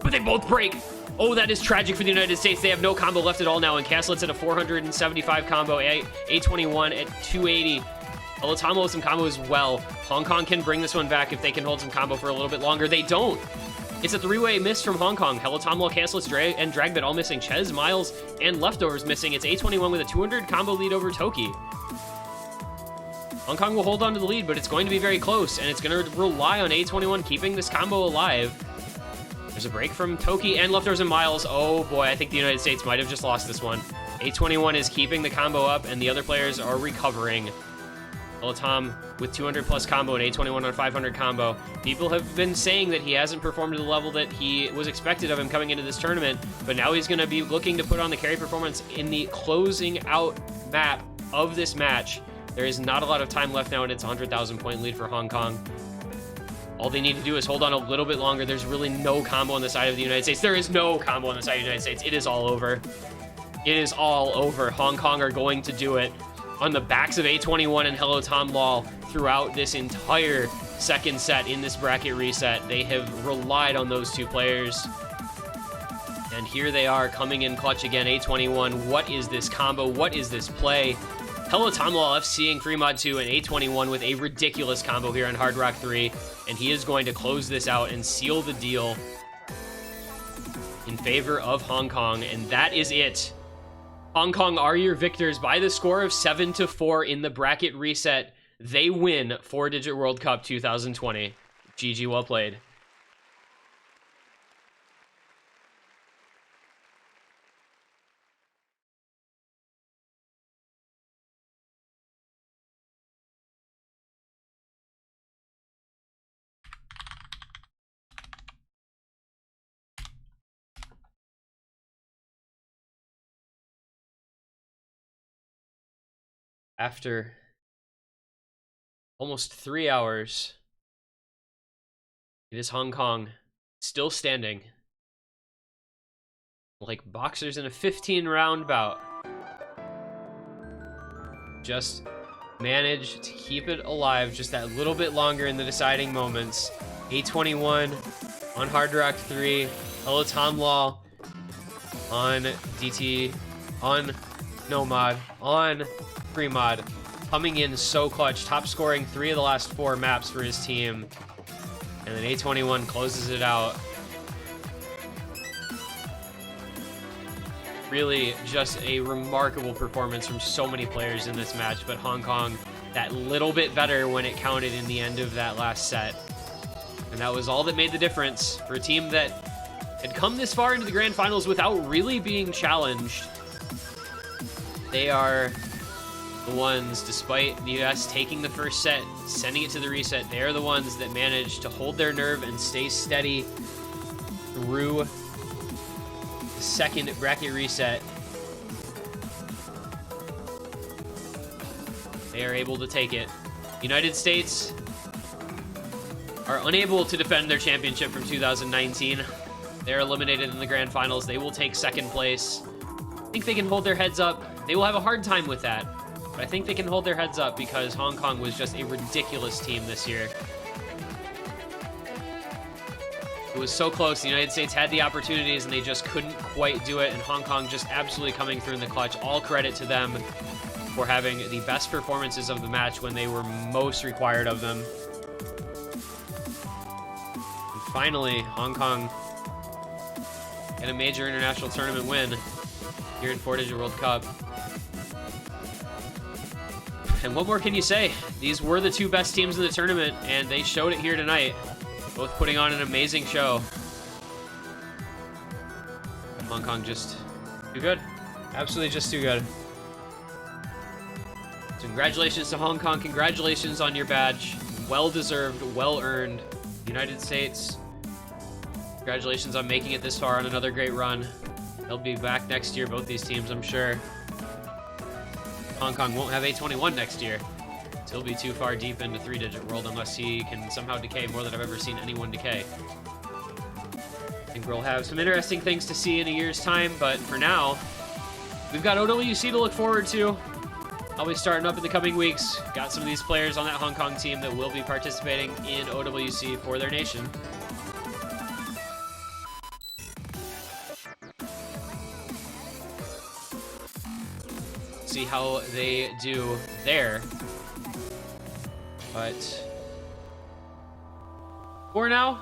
But they both break! Oh, that is tragic for the United States. They have no combo left at all now, and Chaoslitz at a 475 combo. A21 at 280. Hello Tomwall with some combo as well. Hong Kong can bring this one back if they can hold some combo for a little bit longer. They don't. It's a 3-way miss from Hong Kong. Hello Tomwall, Chaoslitz, and Dragbit all missing. Ches, Miles, and leftovers missing. It's A21 with a 200 combo lead over Toki. Hong Kong will hold on to the lead, but it's going to be very close, and it's going to rely on A21 keeping this combo alive. There's a break from Toki and leftovers and Miles. Oh boy, I think the United States might have just lost this one. A21 is keeping the combo up, and the other players are recovering. Helatom with 200 plus combo and A21 on 500 combo. People have been saying that he hasn't performed to the level that he was expected of him coming into this tournament, but now he's going to be looking to put on the carry performance in the closing out map of this match. There is not a lot of time left now, and it's a 100,000 point lead for Hong Kong. All they need to do is hold on a little bit longer. There's really no combo on the side of the United States. There is no combo on the side of the United States. It is all over. It is all over. Hong Kong are going to do it on the backs of A21 and Helatom Law throughout this entire second set in this bracket reset. They have relied on those two players. And here they are coming in clutch again. A21, what is this combo? What is this play? Helatom Law FCing 3mod2 and A21 with a ridiculous combo here on Hard Rock 3. And he is going to close this out and seal the deal in favor of Hong Kong. And that is it. Hong Kong are your victors by the score of 7-4 in the bracket reset. They win 4-Digit World Cup 2020. GG, well played. After almost 3 hours, it is Hong Kong still standing like boxers in a 15-round bout. Just managed to keep it alive just that little bit longer in the deciding moments. A21 on Hard Rock 3, Helatom Law on DT, on Nomad, on Premod, coming in so clutch, top scoring 3 of the last 4 maps for his team. And then A21 closes it out. Really just a remarkable performance from so many players in this match, but Hong Kong that little bit better when it counted in the end of that last set. And that was all that made the difference for a team that had come this far into the grand finals without really being challenged. They are the ones, despite the US taking the first set, sending it to the reset, they're the ones that managed to hold their nerve and stay steady through the second bracket reset. They are able to take it. United States are unable to defend their championship from 2019. They're eliminated in the grand finals. They will take second place. I think they can hold their heads up. They will have a hard time with that, but I think they can hold their heads up because Hong Kong was just a ridiculous team this year. It was so close. The United States had the opportunities and they just couldn't quite do it, and Hong Kong just absolutely coming through in the clutch. All credit to them for having the best performances of the match when they were most required of them. And finally, Hong Kong get a major international tournament win here in 4-Digit World Cup. And what more can you say? These were the two best teams in the tournament, and they showed it here tonight. Both putting on an amazing show. Hong Kong just too good. Absolutely just too good. So congratulations to Hong Kong. Congratulations on your badge. Well-deserved, well-earned. United States, congratulations on making it this far on another great run. They'll be back next year, both these teams, I'm sure. Hong Kong won't have A21 next year. He'll be too far deep into 3-Digit World unless he can somehow decay more than I've ever seen anyone decay. I think we'll have some interesting things to see in a year's time, but for now, we've got OWC to look forward to. I'll be starting up in the coming weeks. Got some of these players on that Hong Kong team that will be participating in OWC for their nation. See how they do there. But for now,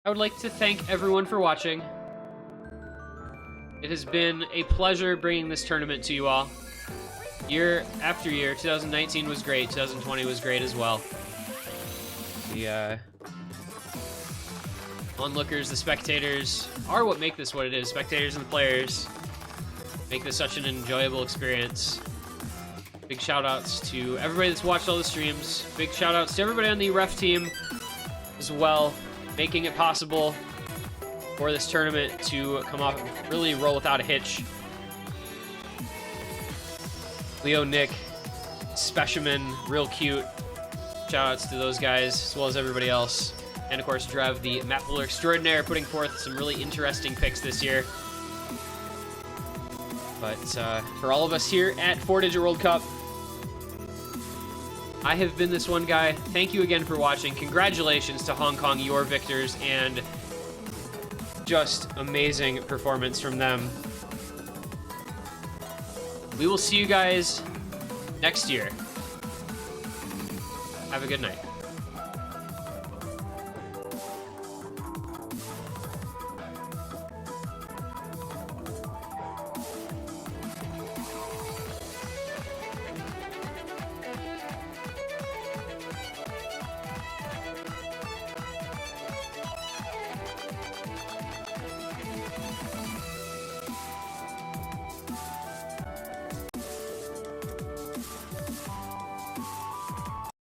I would like to thank everyone for watching. It has been a pleasure bringing this tournament to you all. year after year. 2019 was great. 2020 was great as well. The onlookers, the spectators, are what make this what it is. Spectators and the players make this such an enjoyable experience. Big shout-outs to everybody that's watched all the streams. Big shout-outs to everybody on the ref team as well, making it possible for this tournament to come off, really roll without a hitch. Leo, Nick, Specimen, real cute. Shoutouts to those guys, as well as everybody else. And of course, Drev, the map builder extraordinaire, putting forth some really interesting picks this year. But for all of us here at 4-Digit World Cup, I have been this one guy. Thank you again for watching. Congratulations to Hong Kong, your victors, and just amazing performance from them. We will see you guys next year. Have a good night.